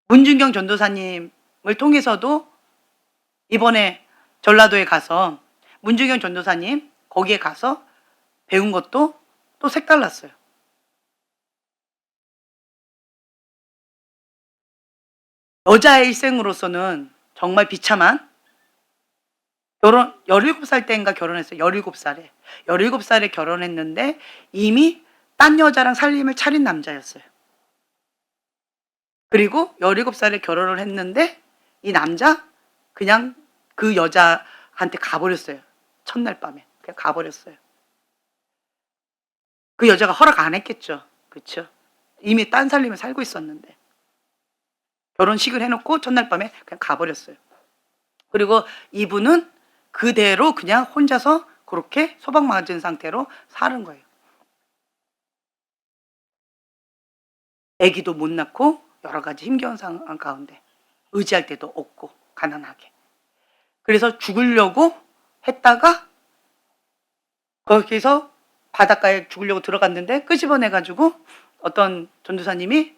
문준경 전도사님을 통해서도 이번에 전라도에 가서 문준경 전도사님 거기에 가서 배운 것도 또 색달랐어요. 여자의 일생으로서는 정말 비참한, 결혼 17살 때인가 결혼했어요. 17살에. 17살에 결혼했는데 이미 딴 여자랑 살림을 차린 남자였어요. 그리고 17살에 결혼을 했는데 이 남자 그냥 그 여자한테 가버렸어요. 첫날 밤에 그냥 가버렸어요. 그 여자가 허락 안 했겠죠. 그렇죠? 이미 딴 살림을 살고 있었는데 결혼식을 해놓고 첫날 밤에 그냥 가버렸어요. 그리고 이분은 그대로 그냥 혼자서 그렇게 소박 맞은 상태로 사는 거예요. 아기도 못 낳고 여러 가지 힘겨운 상황 가운데 의지할 데도 없고 가난하게. 그래서 죽으려고 했다가 거기서 바닷가에 죽으려고 들어갔는데 끄집어내가지고 어떤 전도사님이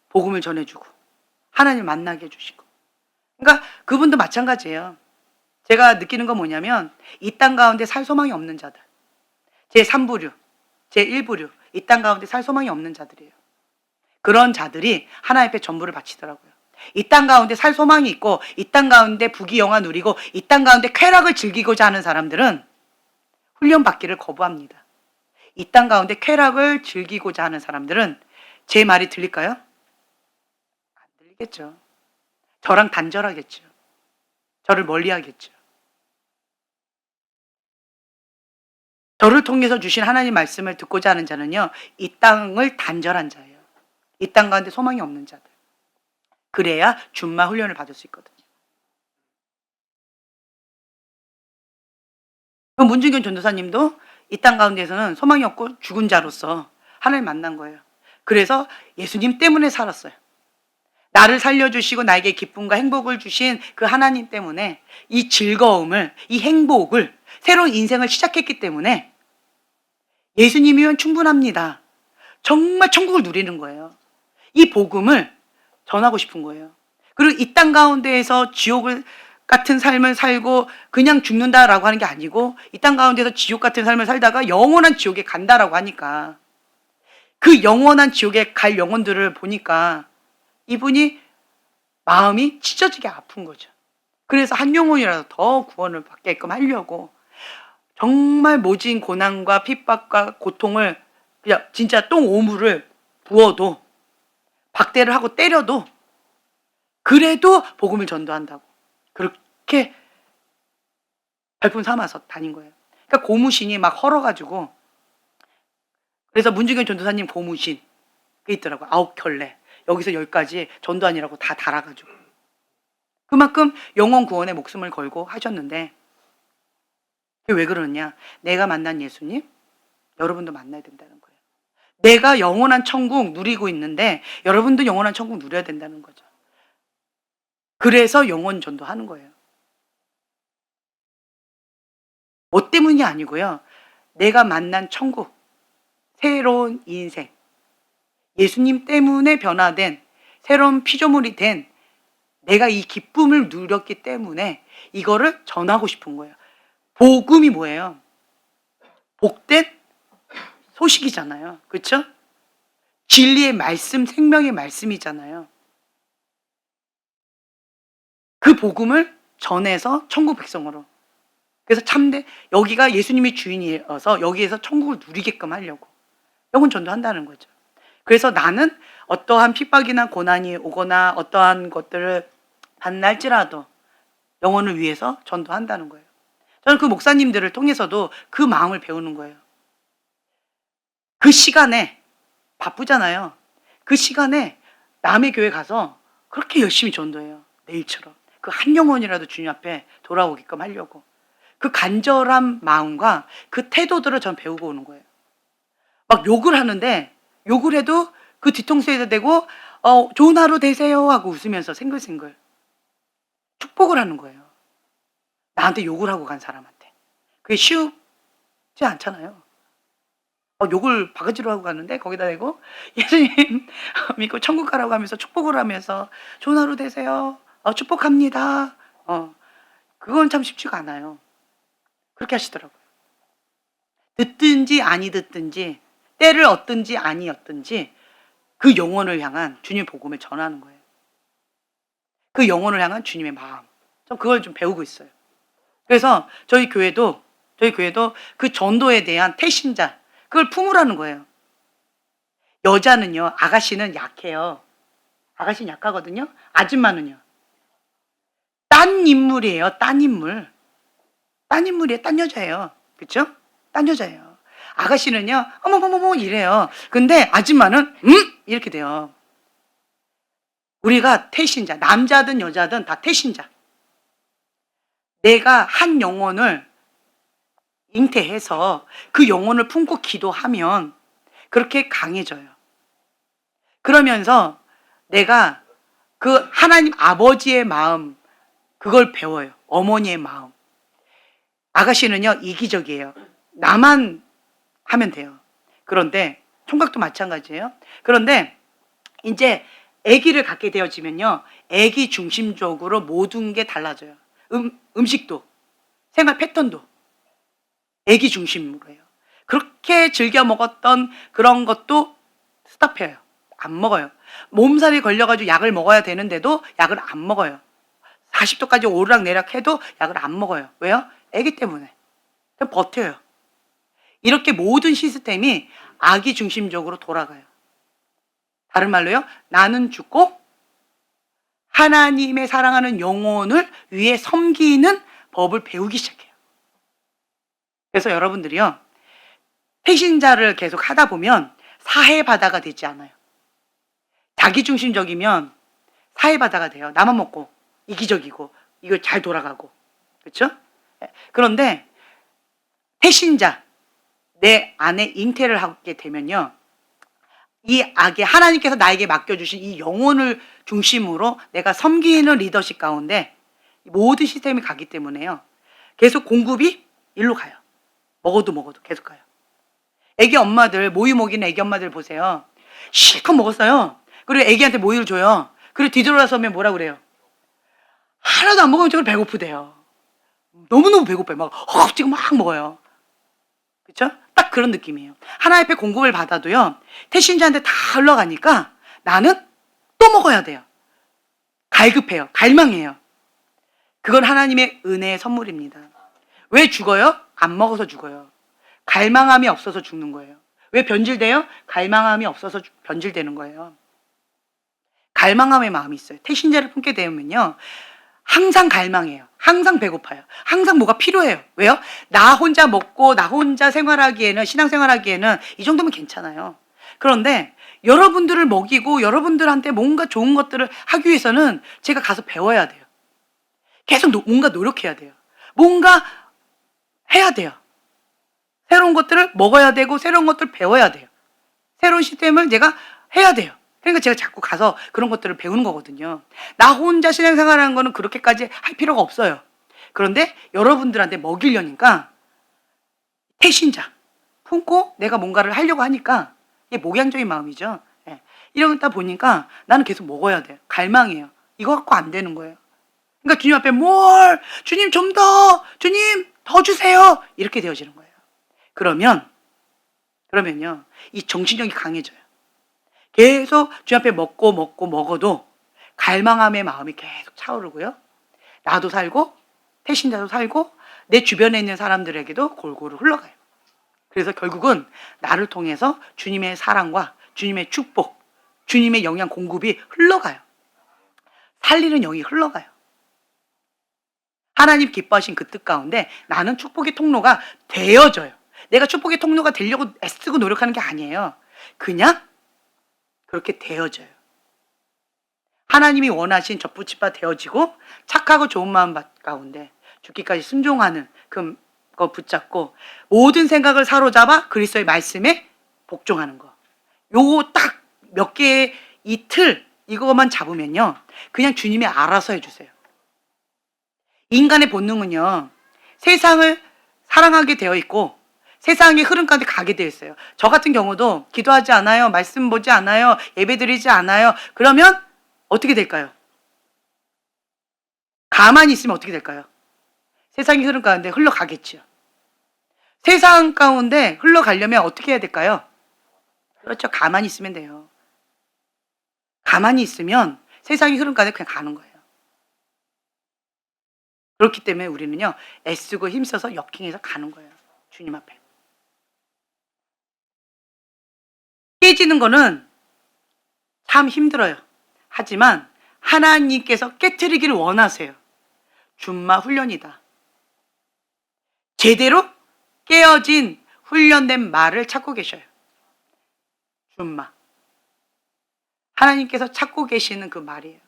복음을 전해주고 하나님 만나게 해주시고. 그러니까 그분도 마찬가지예요. 제가 느끼는 건 뭐냐면 이 땅 가운데 살 소망이 없는 자들, 제3부류, 제1부류, 이 땅 가운데 살 소망이 없는 자들이에요. 그런 자들이 하나님 앞에 전부를 바치더라고요. 이 땅 가운데 살 소망이 있고 이 땅 가운데 부귀영화 누리고 이 땅 가운데 쾌락을 즐기고자 하는 사람들은 훈련받기를 거부합니다. 이 땅 가운데 쾌락을 즐기고자 하는 사람들은 제 말이 들릴까요? 안 들리겠죠. 저랑 단절하겠죠. 저를 멀리하겠죠. 저를 통해서 주신 하나님 말씀을 듣고자 하는 자는요, 이 땅을 단절한 자예요. 이 땅 가운데 소망이 없는 자들. 그래야 준마 훈련을 받을 수 있거든요. 그럼 문중균 전도사님도 이 땅 가운데서는 소망이 없고 죽은 자로서 하나님 만난 거예요. 그래서 예수님 때문에 살았어요. 나를 살려주시고 나에게 기쁨과 행복을 주신 그 하나님 때문에 이 즐거움을, 이 행복을, 새로운 인생을 시작했기 때문에 예수님이면 충분합니다. 정말 천국을 누리는 거예요. 이 복음을 전하고 싶은 거예요. 그리고 이 땅 가운데에서 지옥을 같은 삶을 살고 그냥 죽는다라고 하는 게 아니고 이 땅 가운데서 지옥 같은 삶을 살다가 영원한 지옥에 간다라고 하니까 그 영원한 지옥에 갈 영혼들을 보니까 이분이 마음이 찢어지게 아픈 거죠. 그래서 한 영혼이라도 더 구원을 받게끔 하려고 정말 모진 고난과 핍박과 고통을 그냥 진짜 똥오물을 부어도 박대를 하고 때려도 그래도 복음을 전도한다고 그렇게 발품 삼아서 다닌 거예요. 그러니까 고무신이 막 헐어가지고 그래서 문중균 전도사님 고무신 그 있더라고요. 9켤레 여기서 10가지 전도하느라고 다 달아가지고 그만큼 영혼 구원에 목숨을 걸고 하셨는데 왜 그러냐? 내가 만난 예수님 여러분도 만나야 된다는 거예요. 내가 영원한 천국 누리고 있는데 여러분도 영원한 천국 누려야 된다는 거죠. 그래서 영혼 전도하는 거예요. 뭐 때문이 아니고요. 내가 만난 천국, 새로운 인생, 예수님 때문에 변화된 새로운 피조물이 된 내가 이 기쁨을 누렸기 때문에 이거를 전하고 싶은 거예요. 복음이 뭐예요? 복된 소식이잖아요. 그렇죠? 진리의 말씀, 생명의 말씀이잖아요. 그 복음을 전해서 천국 백성으로. 그래서 참된 여기가 예수님이 주인이어서 여기에서 천국을 누리게끔 하려고 영혼 전도한다는 거죠. 그래서 나는 어떠한 핍박이나 고난이 오거나 어떠한 것들을 만날지라도 영혼을 위해서 전도한다는 거예요. 저는 그 목사님들을 통해서도 그 마음을 배우는 거예요. 그 시간에 바쁘잖아요. 그 시간에 남의 교회 가서 그렇게 열심히 전도해요. 내일처럼. 그 한 영혼이라도 주님 앞에 돌아오게끔 하려고. 그 간절한 마음과 그 태도들을 전 배우고 오는 거예요. 막 욕을 하는데 욕을 해도 그 뒤통수에다 대고 좋은 하루 되세요 하고 웃으면서 생글생글 축복을 하는 거예요. 나한테 욕을 하고 간 사람한테. 그게 쉽지 않잖아요. 욕을 바가지로 하고 갔는데 거기다 대고 예수님 믿고 천국 가라고 하면서 축복을 하면서 좋은 하루 되세요. 축복합니다. 그건 참 쉽지가 않아요. 그렇게 하시더라고요. 듣든지 아니 듣든지 때를 얻든지 아니었든지 그 영혼을 향한 주님의 복음을 전하는 거예요. 그 영혼을 향한 주님의 마음. 좀 그걸 좀 배우고 있어요. 그래서 저희 교회도 그 전도에 대한 태신자 그걸 품으라는 거예요. 여자는요, 아가씨는 약해요. 아가씨는 약하거든요. 아줌마는요. 딴 인물이에요. 딴 인물. 딴 인물이에요. 딴 여자예요. 그렇죠? 딴 여자예요. 아가씨는요. 어머머머머 이래요. 근데 아줌마는 이렇게 돼요. 우리가 태신자, 남자든 여자든 다 태신자. 내가 한 영혼을 잉태해서 그 영혼을 품고 기도하면 그렇게 강해져요. 그러면서 내가 그 하나님 아버지의 마음 그걸 배워요. 어머니의 마음. 아가씨는요 이기적이에요. 나만 하면 돼요. 그런데 총각도 마찬가지예요. 그런데 이제 아기를 갖게 되어지면요 아기 중심적으로 모든 게 달라져요. 음식도 생활 패턴도 아기 중심으로 해요. 그렇게 즐겨 먹었던 그런 것도 스탑해요. 안 먹어요. 몸살이 걸려가지고 약을 먹어야 되는데도 약을 안 먹어요. 40도까지 오르락내락 해도 약을 안 먹어요. 왜요? 아기 때문에. 그냥 버텨요. 이렇게 모든 시스템이 아기 중심적으로 돌아가요. 다른 말로요. 나는 죽고 하나님의 사랑하는 영혼을 위해 섬기는 법을 배우기 시작해요. 그래서 여러분들이요. 태신자를 계속 하다 보면 사해바다가 되지 않아요. 자기중심적이면 사회바다가 돼요. 나만 먹고 이기적이고 이거 잘 돌아가고. 그렇죠? 그런데 태신자, 내 안에 잉태를 하게 되면요, 이 악에 하나님께서 나에게 맡겨주신 이 영혼을 중심으로 내가 섬기는 리더십 가운데 모든 시스템이 가기 때문에요, 계속 공급이 일로 가요. 먹어도 계속 가요. 애기 엄마들, 모유 먹이는 애기 엄마들 보세요. 실컷 먹었어요. 그리고 애기한테 모유를 줘요. 그리고 뒤돌아서면 뭐라 그래요? 하나도 안 먹으면 정말 배고프대요. 너무너무 배고파요. 막 허겁지겁 막 먹어요. 그렇죠? 딱 그런 느낌이에요. 하나님 앞에 공급을 받아도요, 태신자한테 다 흘러가니까 나는 또 먹어야 돼요. 갈급해요. 갈망해요. 그건 하나님의 은혜의 선물입니다. 왜 죽어요? 안 먹어서 죽어요. 갈망함이 없어서 죽는 거예요. 왜 변질돼요? 갈망함이 없어서 변질되는 거예요. 갈망함의 마음이 있어요. 태신자를 품게 되면요, 항상 갈망해요. 항상 배고파요. 항상 뭐가 필요해요. 왜요? 나 혼자 먹고 나 혼자 생활하기에는, 신앙생활하기에는 이 정도면 괜찮아요. 그런데 여러분들을 먹이고 여러분들한테 뭔가 좋은 것들을 하기 위해서는 제가 가서 배워야 돼요. 계속 뭔가 노력해야 돼요. 뭔가 해야 돼요. 새로운 것들을 먹어야 되고 새로운 것들을 배워야 돼요. 새로운 시스템을 내가 해야 돼요. 그러니까 제가 자꾸 가서 그런 것들을 배우는 거거든요. 나 혼자 신앙생활하는 거는 그렇게까지 할 필요가 없어요. 그런데 여러분들한테 먹이려니까 태신자 품고 내가 뭔가를 하려고 하니까 이게 목양적인 마음이죠. 예. 이러다 보니까 나는 계속 먹어야 돼요. 갈망이에요. 이거 갖고 안 되는 거예요. 그러니까 주님 앞에 주님 좀 더, 주님 더 주세요, 이렇게 되어지는 거예요. 그러면요, 이 정신력이 강해져요. 계속 주님 앞에 먹어도 갈망함의 마음이 계속 차오르고요, 나도 살고 태신자도 살고 내 주변에 있는 사람들에게도 골고루 흘러가요. 그래서 결국은 나를 통해서 주님의 사랑과 주님의 축복, 주님의 영양 공급이 흘러가요. 살리는 영이 흘러가요. 하나님 기뻐하신 그 뜻 가운데 나는 축복의 통로가 되어져요. 내가 축복의 통로가 되려고 애쓰고 노력하는 게 아니에요. 그냥 그렇게 되어져요. 하나님이 원하신 젖붙이바 되어지고 착하고 좋은 마음 가운데 죽기까지 순종하는 그거 붙잡고 모든 생각을 사로잡아 그리스도의 말씀에 복종하는 거. 요거 딱 몇 개의 이 틀, 이거만 잡으면요, 그냥 주님이 알아서 해주세요. 인간의 본능은요, 세상을 사랑하게 되어 있고 세상의 흐름 가운데 가게 되어 있어요. 저 같은 경우도 기도하지 않아요, 말씀 보지 않아요, 예배 드리지 않아요. 그러면 어떻게 될까요? 가만히 있으면 어떻게 될까요? 세상의 흐름 가운데 흘러가겠죠. 세상 가운데 흘러가려면 어떻게 해야 될까요? 그렇죠. 가만히 있으면 돼요. 가만히 있으면 세상의 흐름 가운데 그냥 가는 거예요. 그렇기 때문에 우리는요, 애쓰고 힘써서 역행해서 가는 거예요. 주님 앞에. 깨지는 거는 참 힘들어요. 하지만 하나님께서 깨트리기를 원하세요. 준마 훈련이다. 제대로 깨어진 훈련된 말을 찾고 계셔요. 준마. 하나님께서 찾고 계시는 그 말이에요.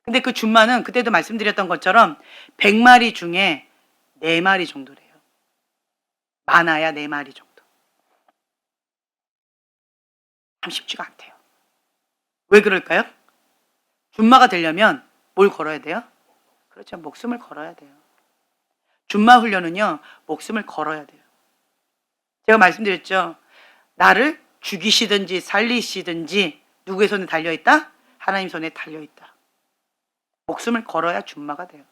근데 그 준마는 그때도 말씀드렸던 것처럼 100마리 중에 4마리 정도래요. 많아야 4마리 정도. 참 쉽지가 않대요. 왜 그럴까요? 준마가 되려면 뭘 걸어야 돼요? 그렇죠. 목숨을 걸어야 돼요. 준마 훈련은요, 목숨을 걸어야 돼요. 제가 말씀드렸죠. 나를 죽이시든지 살리시든지 누구의 손에 달려있다? 하나님 손에 달려있다. 목숨을 걸어야 준마가 돼요.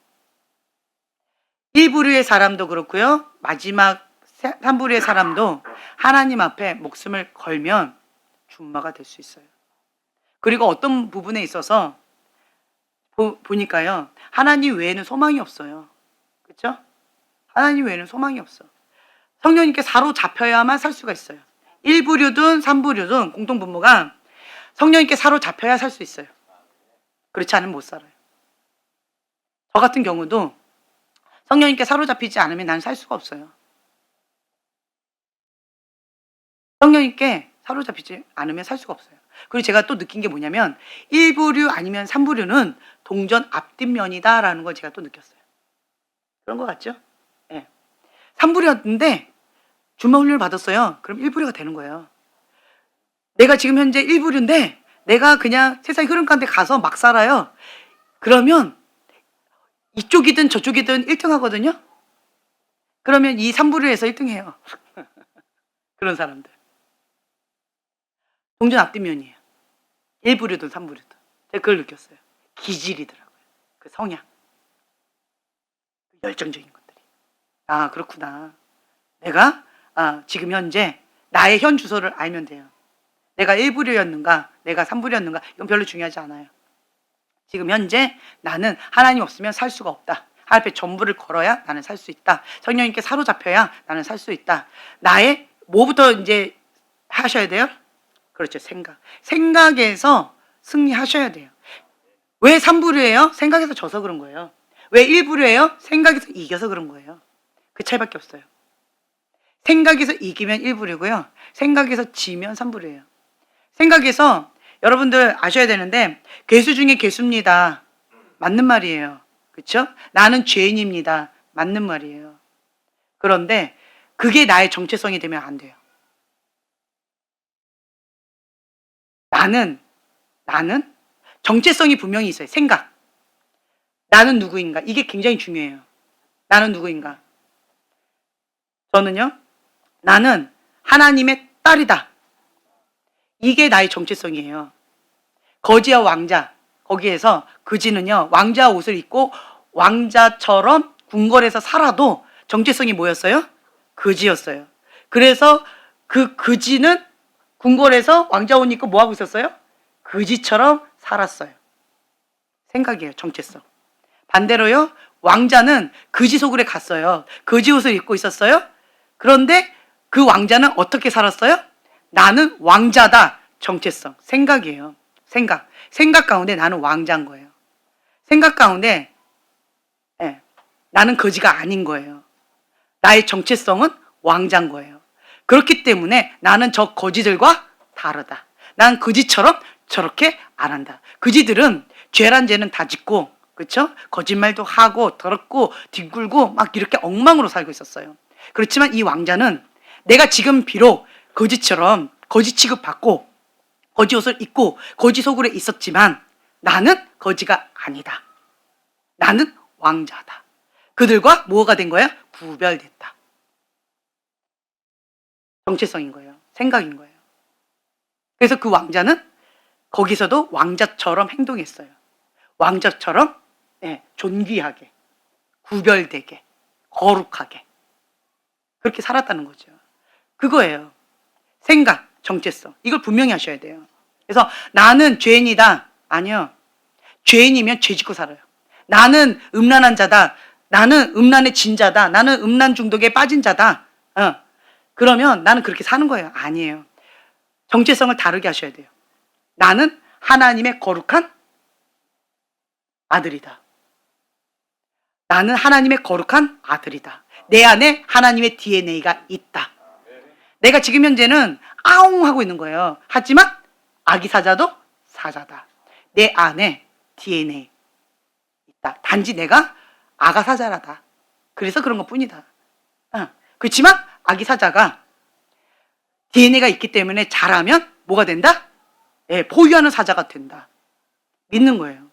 1부류의 사람도 그렇고요, 마지막 3부류의 사람도 하나님 앞에 목숨을 걸면 준마가 될 수 있어요. 그리고 어떤 부분에 있어서 보니까요, 하나님 외에는 소망이 없어요. 그렇죠? 하나님 외에는 소망이 없어. 성령님께 사로잡혀야만 살 수가 있어요. 1부류든 3부류든 공통분모가 성령님께 사로잡혀야 살 수 있어요. 그렇지 않으면 못 살아요. 저 같은 경우도 성령님께 사로잡히지 않으면 난 살 수가 없어요. 성령님께 사로잡히지 않으면 살 수가 없어요. 그리고 제가 또 느낀 게 뭐냐면 1부류 아니면 3부류는 동전 앞뒷면이다라는 걸 제가 또 느꼈어요. 그런 거 같죠? 예. 3부류였는데 준마 훈련을 받았어요. 그럼 1부류가 되는 거예요. 내가 지금 현재 1부류인데 내가 그냥 세상의 흐름 가운데 가서 막 살아요. 그러면 이쪽이든 저쪽이든 1등 하거든요. 그러면 이 3부류에서 1등 해요. 그런 사람들. 동전 앞뒷면이에요. 1부류든 3부류든. 제가 그걸 느꼈어요. 기질이더라고요. 그 성향. 열정적인 것들이. 아, 그렇구나. 내가 지금 현재 나의 현 주소를 알면 돼요. 내가 1부류였는가, 내가 3부류였는가, 이건 별로 중요하지 않아요. 지금 현재 나는 하나님 없으면 살 수가 없다. 하나님 앞에 전부를 걸어야 나는 살 수 있다. 성령님께 사로잡혀야 나는 살 수 있다. 나의 뭐부터 이제 하셔야 돼요? 그렇죠. 생각에서 승리하셔야 돼요. 왜 3부류예요? 생각에서 져서 그런 거예요. 왜 1부류예요? 생각에서 이겨서 그런 거예요. 그 차이밖에 없어요. 생각에서 이기면 1부류고요. 생각에서 지면 3부류예요. 생각에서 여러분들 아셔야 되는데 괴수 중에 괴수입니다. 맞는 말이에요. 그렇죠? 나는 죄인입니다. 맞는 말이에요. 그런데 그게 나의 정체성이 되면 안 돼요. 나는 정체성이 분명히 있어요. 생각. 나는 누구인가? 이게 굉장히 중요해요. 나는 누구인가? 저는요. 나는 하나님의 딸이다. 이게 나의 정체성이에요. 거지와 왕자. 거기에서 그지는요. 왕자 옷을 입고 왕자처럼 궁궐에서 살아도 정체성이 뭐였어요? 그지였어요. 그래서 그 그지는 궁궐에서 왕자 옷 입고 뭐하고 있었어요? 그지처럼 살았어요. 생각이에요. 정체성. 반대로요. 왕자는 그지 속으로 갔어요. 그지 옷을 입고 있었어요. 그런데 그 왕자는 어떻게 살았어요? 나는 왕자다. 정체성. 생각이에요. 생각 가운데 나는 왕자인 거예요. 생각 가운데 나는 거지가 아닌 거예요. 나의 정체성은 왕자인 거예요. 그렇기 때문에 나는 저 거지들과 다르다. 난 거지처럼 저렇게 안 한다. 거지들은 죄란 죄는 다 짓고, 그렇죠? 거짓말도 하고 더럽고 뒹굴고 막 이렇게 엉망으로 살고 있었어요. 그렇지만 이 왕자는 내가 지금 비록 거지처럼 거지 취급받고 거지 옷을 입고 거지 속으로 있었지만 나는 거지가 아니다. 나는 왕자다. 그들과 뭐가 된 거예요? 구별됐다. 정체성인 거예요. 생각인 거예요. 그래서 그 왕자는 거기서도 왕자처럼 행동했어요. 왕자처럼 존귀하게, 구별되게, 거룩하게 그렇게 살았다는 거죠. 그거예요. 생각, 정체성. 이걸 분명히 하셔야 돼요. 그래서 나는 죄인이다. 아니요. 죄인이면 죄 짓고 살아요. 나는 음란한 자다. 나는 음란의 진자다. 나는 음란 중독에 빠진 자다. 그러면 나는 그렇게 사는 거예요. 아니에요. 정체성을 다르게 하셔야 돼요. 나는 하나님의 거룩한 아들이다. 나는 하나님의 거룩한 아들이다. 내 안에 하나님의 DNA가 있다. 내가 지금 현재는 아웅 하고 있는 거예요. 하지만 아기 사자도 사자다. 내 안에 DNA 있다. 단지 내가 아가 사자라다. 그래서 그런 것 뿐이다. 그렇지만 아기 사자가 DNA가 있기 때문에 자라면 뭐가 된다? 포유하는 사자가 된다. 믿는 거예요.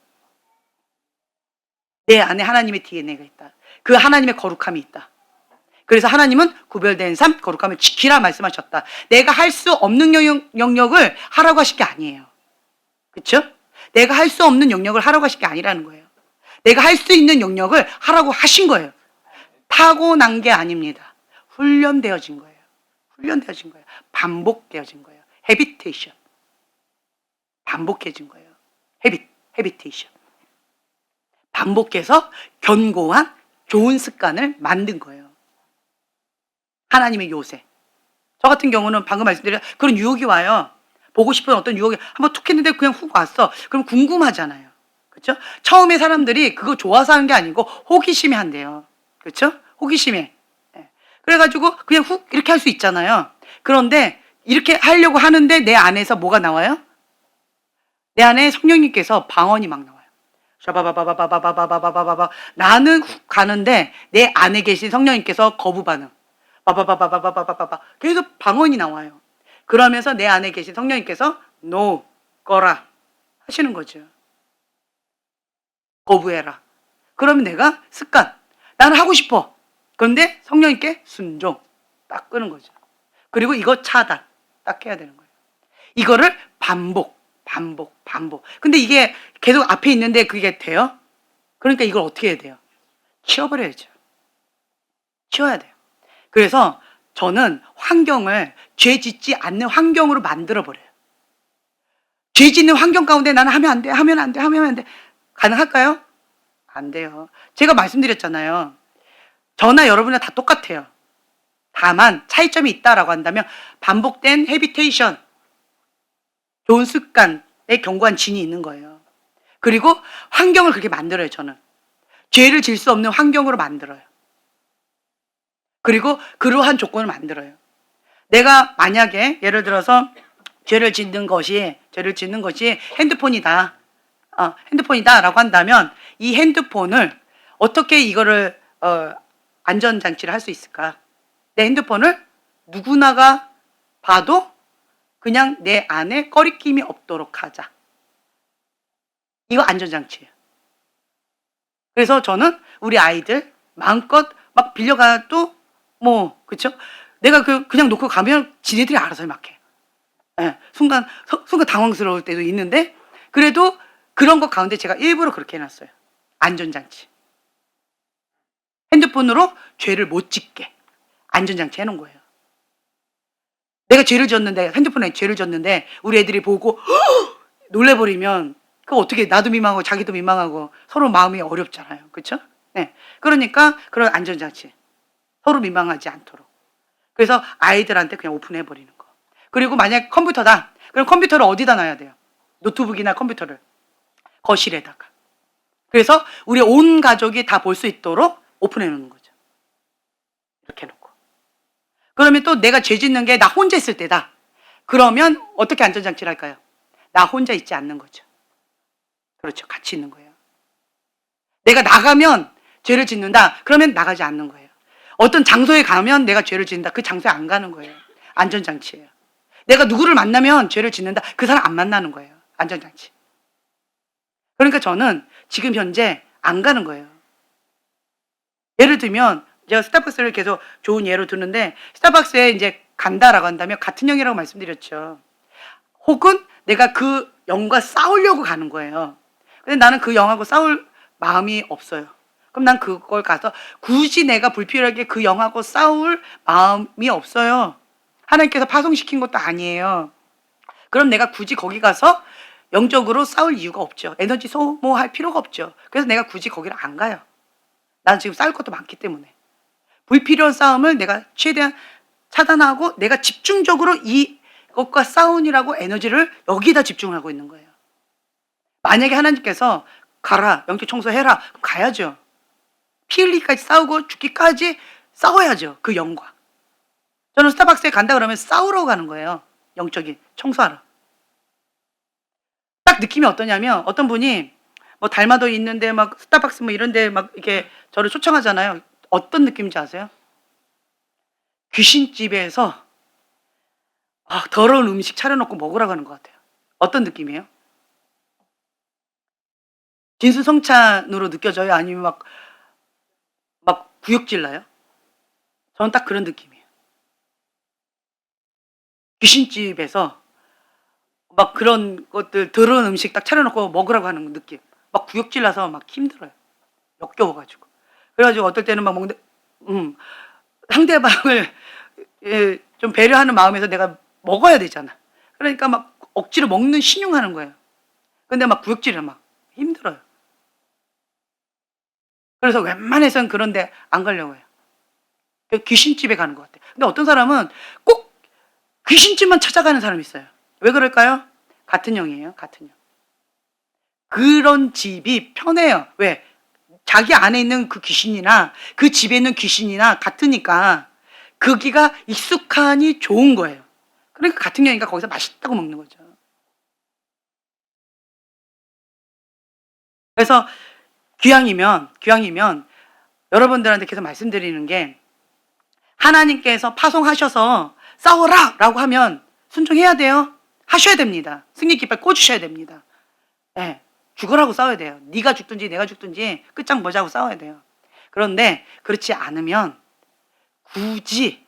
내 안에 하나님의 DNA가 있다. 그 하나님의 거룩함이 있다. 그래서 하나님은 구별된 삶, 거룩함을 지키라 말씀하셨다. 내가 할 수 없는 영역을 하라고 하신 게 아니에요. 그렇죠? 내가 할 수 없는 영역을 하라고 하신 게 아니라는 거예요. 내가 할 수 있는 영역을 하라고 하신 거예요. 타고난 게 아닙니다. 훈련되어진 거예요. 훈련되어진 거예요. 반복되어진 거예요. 헤비테이션. 반복해진 거예요. 헤비테이션. 반복해서 견고한 좋은 습관을 만든 거예요. 하나님의 요새. 저 같은 경우는 방금 말씀드린 그런 유혹이 와요. 보고 싶은 어떤 유혹이 한번 툭 했는데 그냥 훅 왔어. 그럼 궁금하잖아요. 그렇죠? 처음에 사람들이 그거 좋아서 하는 게 아니고 호기심에 한대요. 그렇죠? 호기심에. 그래가지고 그냥 훅 이렇게 할 수 있잖아요. 그런데 이렇게 하려고 하는데 내 안에서 뭐가 나와요? 내 안에 성령님께서 방언이 막 나와요. 샤바바바바바바바바바바바. 나는 훅 가는데 내 안에 계신 성령님께서 거부 반응. 바바바바바바바바바. 계속 방언이 나와요. 그러면서 내 안에 계신 성령님께서 no, 꺼라 하시는 거죠. 거부해라. 그러면 내가 습관. 나는 하고 싶어. 그런데 성령님께 순종. 딱 끄는 거죠. 그리고 이거 차단. 딱 해야 되는 거예요. 이거를 반복. 근데 이게 계속 앞에 있는데 그게 돼요? 그러니까 이걸 어떻게 해야 돼요? 치워버려야죠. 치워야 돼요. 그래서 저는 환경을 죄 짓지 않는 환경으로 만들어버려요. 죄 짓는 환경 가운데 나는 하면 안 돼, 하면 안 돼, 하면 안 돼. 가능할까요? 안 돼요. 제가 말씀드렸잖아요. 저나 여러분이나 다 똑같아요. 다만 차이점이 있다라고 한다면 반복된 헤비테이션, 좋은 습관의 견고한 진이 있는 거예요. 그리고 환경을 그렇게 만들어요, 저는. 죄를 질 수 없는 환경으로 만들어요. 그리고 그러한 조건을 만들어요. 내가 만약에 예를 들어서 죄를 짓는 것이 핸드폰이다. 핸드폰이다라고 한다면 이 핸드폰을 어떻게 이거를 안전장치를 할 수 있을까? 내 핸드폰을 누구나가 봐도 그냥 내 안에 꺼리낌이 없도록 하자. 이거 안전장치예요. 그래서 저는 우리 아이들 마음껏 막 빌려가도 그쵸? 내가 그냥 놓고 가면 지네들이 알아서 막 해. 예, 순간 당황스러울 때도 있는데 그래도 그런 것 가운데 제가 일부러 그렇게 해놨어요. 안전장치. 핸드폰으로 죄를 못 짓게 안전장치 해놓은 거예요. 내가 죄를 졌는데 핸드폰에 죄를 졌는데 우리 애들이 보고 놀래버리면 그거 어떻게 나도 민망하고 자기도 민망하고 서로 마음이 어렵잖아요. 그렇죠? 네. 그러니까 그런 안전장치 서로 민망하지 않도록. 그래서 아이들한테 그냥 오픈해버리는 거. 그리고 만약 컴퓨터다. 그럼 컴퓨터를 어디다 놔야 돼요? 노트북이나 컴퓨터를 거실에다가. 그래서 우리 온 가족이 다 볼 수 있도록 오픈해 놓는 거죠. 이렇게 놓고. 그러면 또 내가 죄 짓는 게 나 혼자 있을 때다. 그러면 어떻게 안전장치를 할까요? 나 혼자 있지 않는 거죠. 그렇죠. 같이 있는 거예요. 내가 나가면 죄를 짓는다. 그러면 나가지 않는 거예요. 어떤 장소에 가면 내가 죄를 짓는다. 그 장소에 안 가는 거예요. 안전장치예요. 내가 누구를 만나면 죄를 짓는다. 그 사람 안 만나는 거예요. 안전장치. 그러니까 저는 지금 현재 안 가는 거예요. 예를 들면 제가 스타벅스를 계속 좋은 예로 드는데 스타벅스에 이제 간다라고 한다면 같은 영이라고 말씀드렸죠. 혹은 내가 그 영과 싸우려고 가는 거예요. 근데 나는 그 영하고 싸울 마음이 없어요. 그럼 난 그걸 가서 굳이 내가 불필요하게 그 영하고 싸울 마음이 없어요. 하나님께서 파송시킨 것도 아니에요. 그럼 내가 굳이 거기 가서 영적으로 싸울 이유가 없죠. 에너지 소모할 필요가 없죠. 그래서 내가 굳이 거기를 안 가요. 난 지금 싸울 것도 많기 때문에. 불필요한 싸움을 내가 최대한 차단하고 내가 집중적으로 이것과 싸우느라고 에너지를 여기다 집중을 하고 있는 거예요. 만약에 하나님께서 가라, 영적 청소해라, 그럼 가야죠. 피 흘리기까지 싸우고 죽기까지 싸워야죠. 그 영과. 저는 스타벅스에 간다 그러면 싸우러 가는 거예요. 영적인 청소하러. 딱 느낌이 어떠냐면 어떤 분이 뭐 달마도 있는데 막 스타벅스 뭐 이런데 막 이렇게 저를 초청하잖아요. 어떤 느낌인지 아세요? 귀신집에서 더러운 음식 차려놓고 먹으라고 하는 것 같아요. 어떤 느낌이에요? 진수성찬으로 느껴져요? 아니면 막 구역질 나요? 저는 딱 그런 느낌이에요. 귀신집에서 막 그런 것들 더러운 음식 딱 차려놓고 먹으라고 하는 느낌. 막 구역질 나서 막 힘들어요. 역겨워가지고. 그래가지고 어떨 때는 막 먹는데 상대방을 좀 배려하는 마음에서 내가 먹어야 되잖아. 그러니까 막 억지로 먹는 신용하는 거예요. 근데 막 구역질을 막 힘들어요. 그래서 웬만해서는 그런데 안 가려고 해요. 귀신집에 가는 것 같아요. 근데 어떤 사람은 꼭 귀신집만 찾아가는 사람이 있어요. 왜 그럴까요? 같은 영이에요. 같은 영. 그런 집이 편해요. 왜? 자기 안에 있는 그 귀신이나 그 집에 있는 귀신이나 같으니까 거기가 익숙하니 좋은 거예요. 그러니까 같은 영이니까 거기서 맛있다고 먹는 거죠. 그래서 귀향이면 여러분들한테 계속 말씀드리는 게, 하나님께서 파송하셔서 싸워라 라고 하면 순종해야 돼요. 하셔야 됩니다. 승리 깃발 꽂으셔야 됩니다. 네, 죽으라고 싸워야 돼요. 네가 죽든지 내가 죽든지 끝장 보자고 싸워야 돼요. 그런데 그렇지 않으면 굳이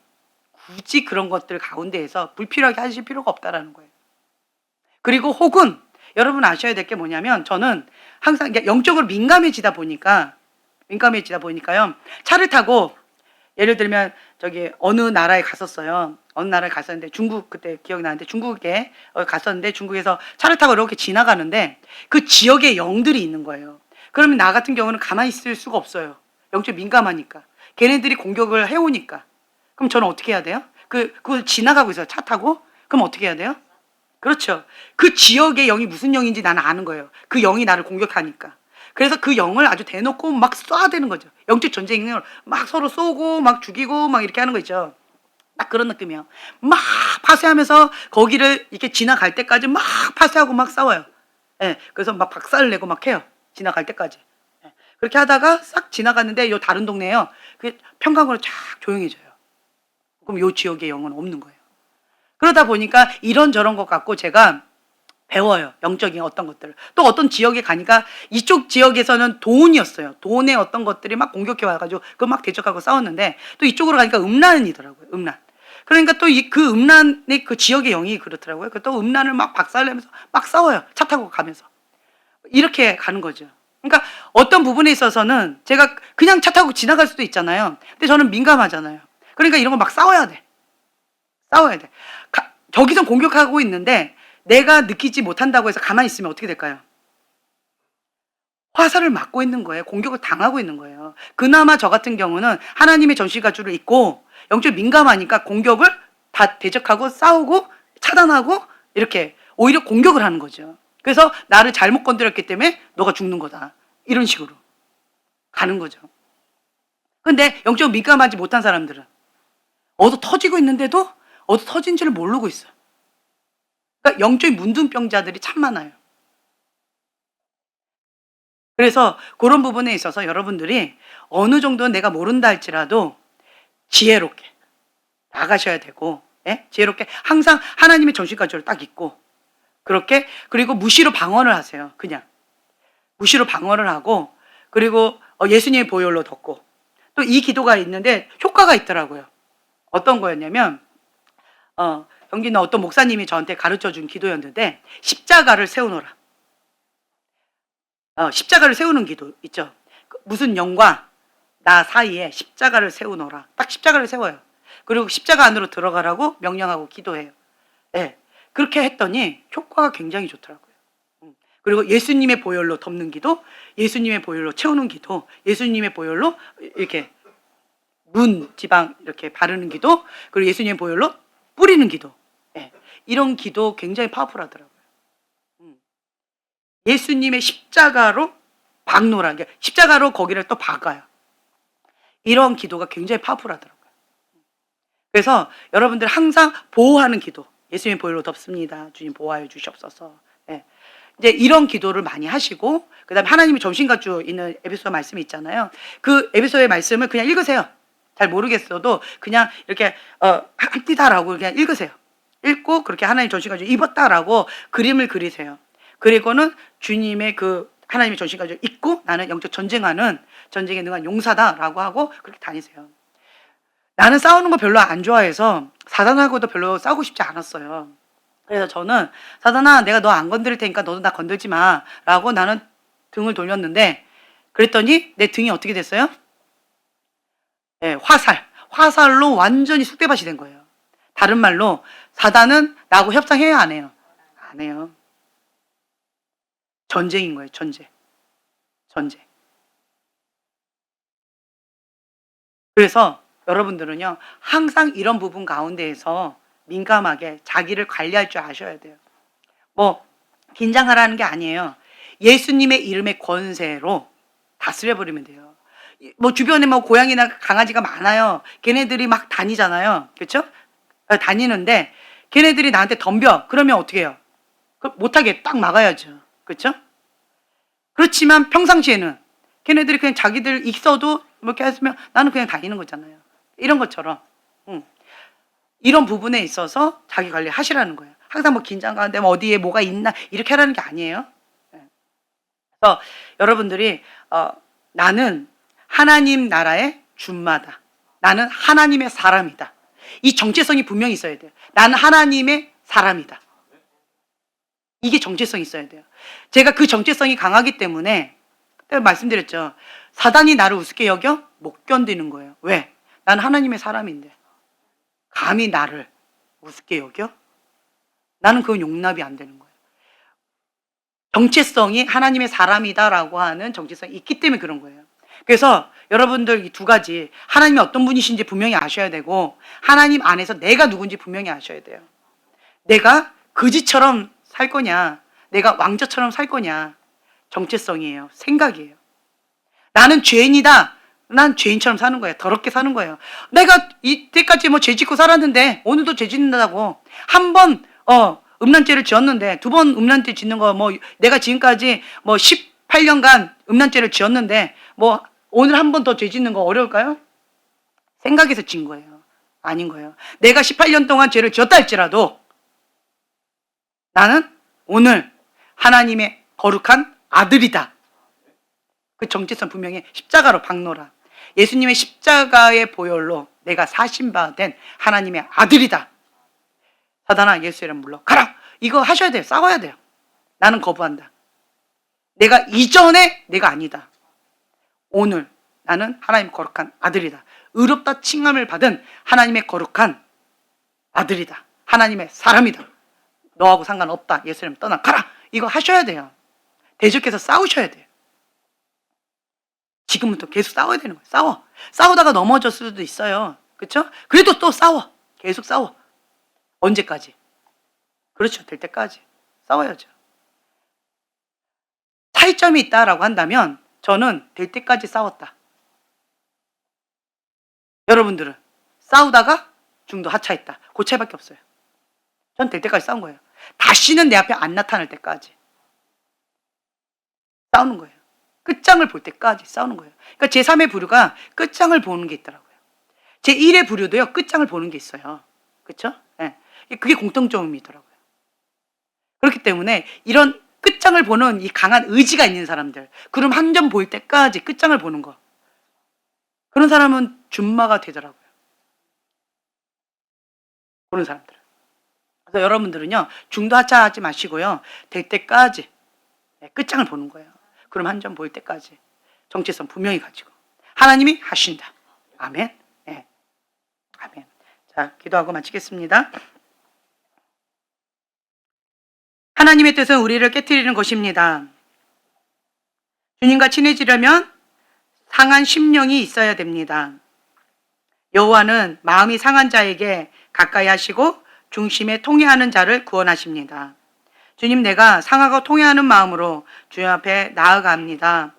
그런 것들 가운데에서 불필요하게 하실 필요가 없다라는 거예요. 그리고 혹은 여러분 아셔야 될 게 뭐냐면, 저는 항상 영적으로 민감해지다 보니까요, 차를 타고 예를 들면 저기 어느 나라에 갔었어요. 어느 나라에 갔었는데, 중국, 그때 기억이 나는데 중국에 갔었는데, 중국에서 차를 타고 이렇게 지나가는데 그 지역에 영들이 있는 거예요. 그러면 나 같은 경우는 가만히 있을 수가 없어요. 영적 민감하니까. 걔네들이 공격을 해오니까. 그럼 저는 어떻게 해야 돼요? 그걸 지나가고 있어요. 차 타고. 그럼 어떻게 해야 돼요? 그렇죠. 그 지역의 영이 무슨 영인지 나는 아는 거예요. 그 영이 나를 공격하니까. 그래서 그 영을 아주 대놓고 막 쏴대는 거죠. 영적 전쟁을 막 서로 쏘고 막 죽이고 막 이렇게 하는 거 있죠. 딱 그런 느낌이에요. 막 파쇄하면서 거기를 이렇게 지나갈 때까지 막 파쇄하고 막 싸워요. 예, 그래서 막 박살을 내고 막 해요. 지나갈 때까지. 예, 그렇게 하다가 싹 지나갔는데 요 다른 동네에요. 그 평강으로 쫙 조용해져요. 그럼 요 지역의 영은 없는 거예요. 그러다 보니까 이런저런 것 갖고 제가 배워요. 영적인 어떤 것들을. 또 어떤 지역에 가니까 이쪽 지역에서는 돈이었어요. 돈의 어떤 것들이 막 공격해 와가지고 그걸 막 대적하고 싸웠는데, 또 이쪽으로 가니까 음란이더라고요. 음란. 그러니까 또 그 음란의 그 지역의 영이 그렇더라고요. 또 음란을 막 박살내면서 막 싸워요. 차 타고 가면서. 이렇게 가는 거죠. 그러니까 어떤 부분에 있어서는 제가 그냥 차 타고 지나갈 수도 있잖아요. 근데 저는 민감하잖아요. 그러니까 이런 거 막 싸워야 돼. 저기선 공격하고 있는데 내가 느끼지 못한다고 해서 가만히 있으면 어떻게 될까요? 화살을 맞고 있는 거예요. 공격을 당하고 있는 거예요. 그나마 저 같은 경우는 하나님의 전시가주를 입고 영적 민감하니까 공격을 다 대적하고 싸우고 차단하고 이렇게 오히려 공격을 하는 거죠. 그래서 나를 잘못 건드렸기 때문에 너가 죽는 거다. 이런 식으로 가는 거죠. 근데 영적 민감하지 못한 사람들은 어디 터지고 있는데도 어디 터진지를 모르고 있어요. 그러니까 영적인 문둥병자들이 참 많아요. 그래서 그런 부분에 있어서 여러분들이 어느 정도는 내가 모른다 할지라도 지혜롭게 나가셔야 되고, 예? 지혜롭게 항상 하나님의 정신가주를 딱 입고, 그렇게, 그리고 무시로 방언을 하세요. 그냥 무시로 방언을 하고, 그리고 예수님의 보혈로 덮고. 또 이 기도가 있는데 효과가 있더라고요. 어떤 거였냐면, 경기는 어떤 목사님이 저한테 가르쳐준 기도였는데, 십자가를 세우노라. 십자가를 세우는 기도 있죠. 무슨 영과 나 사이에 십자가를 세우노라. 딱 십자가를 세워요. 그리고 십자가 안으로 들어가라고 명령하고 기도해요. 네. 그렇게 했더니 효과가 굉장히 좋더라고요. 그리고 예수님의 보혈로 덮는 기도, 예수님의 보혈로 채우는 기도, 예수님의 보혈로 이렇게 눈 지방 이렇게 바르는 기도, 그리고 예수님의 보혈로 뿌리는 기도. 네. 이런 기도 굉장히 파워풀하더라고요. 예수님의 십자가로 박노라. 십자가로 거기를 또 박아요. 이런 기도가 굉장히 파워풀하더라고요. 그래서 여러분들 항상 보호하는 기도. 예수님 보혈로 덮습니다. 주님 보호하여 주시옵소서. 네. 이제 이런 기도를 많이 하시고, 그 다음에 하나님의 전신가주 있는 에베소 말씀이 있잖아요. 그 에베소의 말씀을 그냥 읽으세요. 잘 모르겠어도 그냥 이렇게 합디다라고 그냥 읽으세요. 읽고 그렇게 하나님 전신가주 입었다라고 그림을 그리세요. 그리고는 주님의 그 하나님의 전신가지를 입고 나는 영적 전쟁에 능한 용사다라고 하고 그렇게 다니세요. 나는 싸우는 거 별로 안 좋아해서 사단하고도 별로 싸우고 싶지 않았어요. 그래서 저는 사단아, 내가 너 안 건드릴 테니까 너도 나 건들지 마라고 나는 등을 돌렸는데, 그랬더니 내 등이 어떻게 됐어요? 네, 화살로 완전히 쑥대밭이 된 거예요. 다른 말로 사단은 나하고 협상해요, 안 해요? 안 해요. 전쟁인 거예요. 전쟁. 그래서 여러분들은요, 항상 이런 부분 가운데에서 민감하게 자기를 관리할 줄 아셔야 돼요. 뭐 긴장하라는 게 아니에요. 예수님의 이름의 권세로 다스려버리면 돼요. 뭐 주변에 뭐 고양이나 강아지가 많아요. 걔네들이 막 다니잖아요. 그렇죠? 다니는데 걔네들이 나한테 덤벼. 그러면 어떻게 해요? 못하게 딱 막아야죠. 그렇죠? 그렇지만 평상시에는 걔네들이 그냥 자기들 있어도 뭐 이렇게 했으면 나는 그냥 다니는 거잖아요. 이런 것처럼 이런 부분에 있어서 자기 관리 하시라는 거예요. 항상 뭐 긴장 가운데 뭐 어디에 뭐가 있나 이렇게 하라는 게 아니에요. 그래서 여러분들이 나는 하나님 나라의 준마다. 나는 하나님의 사람이다. 이 정체성이 분명히 있어야 돼요. 나는 하나님의 사람이다. 이게 정체성이 있어야 돼요. 제가 그 정체성이 강하기 때문에 그때 말씀드렸죠. 사단이 나를 우습게 여겨? 못 견디는 거예요. 왜? 나는 하나님의 사람인데 감히 나를 우습게 여겨? 나는 그건 용납이 안 되는 거예요. 정체성이 하나님의 사람이다라고 하는 정체성이 있기 때문에 그런 거예요. 그래서 여러분들 이 두 가지, 하나님이 어떤 분이신지 분명히 아셔야 되고 하나님 안에서 내가 누군지 분명히 아셔야 돼요. 내가 거지처럼 살 거냐, 내가 왕자처럼 살 거냐, 정체성이에요. 생각이에요. 나는 죄인이다. 난 죄인처럼 사는 거예요. 더럽게 사는 거예요. 내가 이때까지 뭐 죄 짓고 살았는데 오늘도 죄 짓는다고 한 번 음란죄를 지었는데 두 번 음란죄 짓는 거 뭐 내가 지금까지 뭐 18년간 음란죄를 지었는데 뭐 오늘 한 번 더 죄 짓는 거 어려울까요? 생각에서 진 거예요. 아닌 거예요. 내가 18년 동안 죄를 지었다 할지라도 나는 오늘 하나님의 거룩한 아들이다. 그 정체성 분명히 십자가로 박노라. 예수님의 십자가의 보혈로 내가 사신 바 된 하나님의 아들이다. 사단아 예수의 이름 물러 가라. 이거 하셔야 돼요. 싸워야 돼요. 나는 거부한다. 내가 이전에 내가 아니다. 오늘 나는 하나님 거룩한 아들이다. 의롭다 칭함을 받은 하나님의 거룩한 아들이다. 하나님의 사람이다. 너하고 상관없다. 예수 이름 떠나 가라. 이거 하셔야 돼요. 대적해서 싸우셔야 돼요. 지금부터 계속 싸워야 되는 거예요. 싸우다가 넘어졌을 수도 있어요. 그렇죠? 그래도 또 싸워. 계속 싸워. 언제까지? 그렇죠. 될 때까지 싸워야죠. 차이점이 있다라고 한다면 저는 될 때까지 싸웠다. 여러분들은 싸우다가 중도 하차했다. 그 차이밖에 없어요. 전 될 때까지 싸운 거예요. 다시는 내 앞에 안 나타날 때까지 싸우는 거예요. 끝장을 볼 때까지 싸우는 거예요. 그러니까 제3의 부류가 끝장을 보는 게 있더라고요. 제1의 부류도요. 끝장을 보는 게 있어요. 그렇죠? 네. 그게 공통점이더라고요. 그렇기 때문에 이런 끝장을 보는 이 강한 의지가 있는 사람들, 구름 한 점 보일 때까지 끝장을 보는 거, 그런 사람은 준마가 되더라고요. 그런 사람들은. 그래서 여러분들은요. 중도 하차하지 마시고요. 될 때까지 끝장을 보는 거예요. 그럼 한 점 보일 때까지 정체성 분명히 가지고 하나님이 하신다. 아멘. 네. 아멘. 자, 기도하고 마치겠습니다. 하나님의 뜻은 우리를 깨트리는 것입니다. 주님과 친해지려면 상한 심령이 있어야 됩니다. 여호와는 마음이 상한 자에게 가까이 하시고 중심에 통회하는 자를 구원하십니다. 주님, 내가 상하고 통회하는 마음으로 주님 앞에 나아갑니다.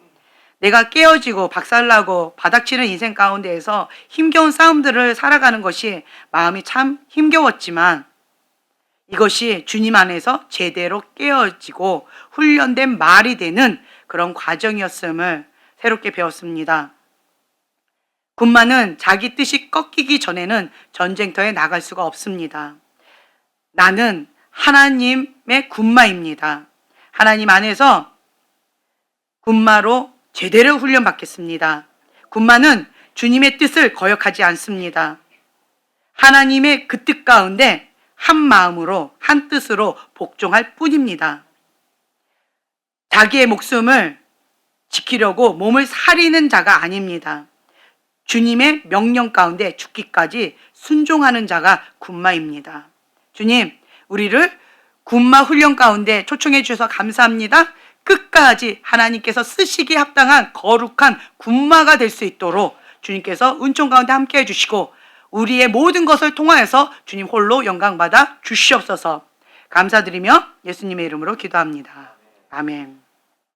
내가 깨어지고 박살나고 바닥치는 인생 가운데에서 힘겨운 싸움들을 살아가는 것이 마음이 참 힘겨웠지만 이것이 주님 안에서 제대로 깨어지고 훈련된 말이 되는 그런 과정이었음을 새롭게 배웠습니다. 군마는 자기 뜻이 꺾이기 전에는 전쟁터에 나갈 수가 없습니다. 나는 하나님의 군마입니다. 하나님 안에서 군마로 제대로 훈련받겠습니다. 군마는 주님의 뜻을 거역하지 않습니다. 하나님의 그 뜻 가운데 한 마음으로 한 뜻으로 복종할 뿐입니다. 자기의 목숨을 지키려고 몸을 사리는 자가 아닙니다. 주님의 명령 가운데 죽기까지 순종하는 자가 군마입니다. 주님, 우리를 군마 훈련 가운데 초청해 주셔서 감사합니다. 끝까지 하나님께서 쓰시기 합당한 거룩한 군마가 될 수 있도록 주님께서 은총 가운데 함께 해주시고 우리의 모든 것을 통하여서 주님 홀로 영광받아 주시옵소서. 감사드리며 예수님의 이름으로 기도합니다. 아멘.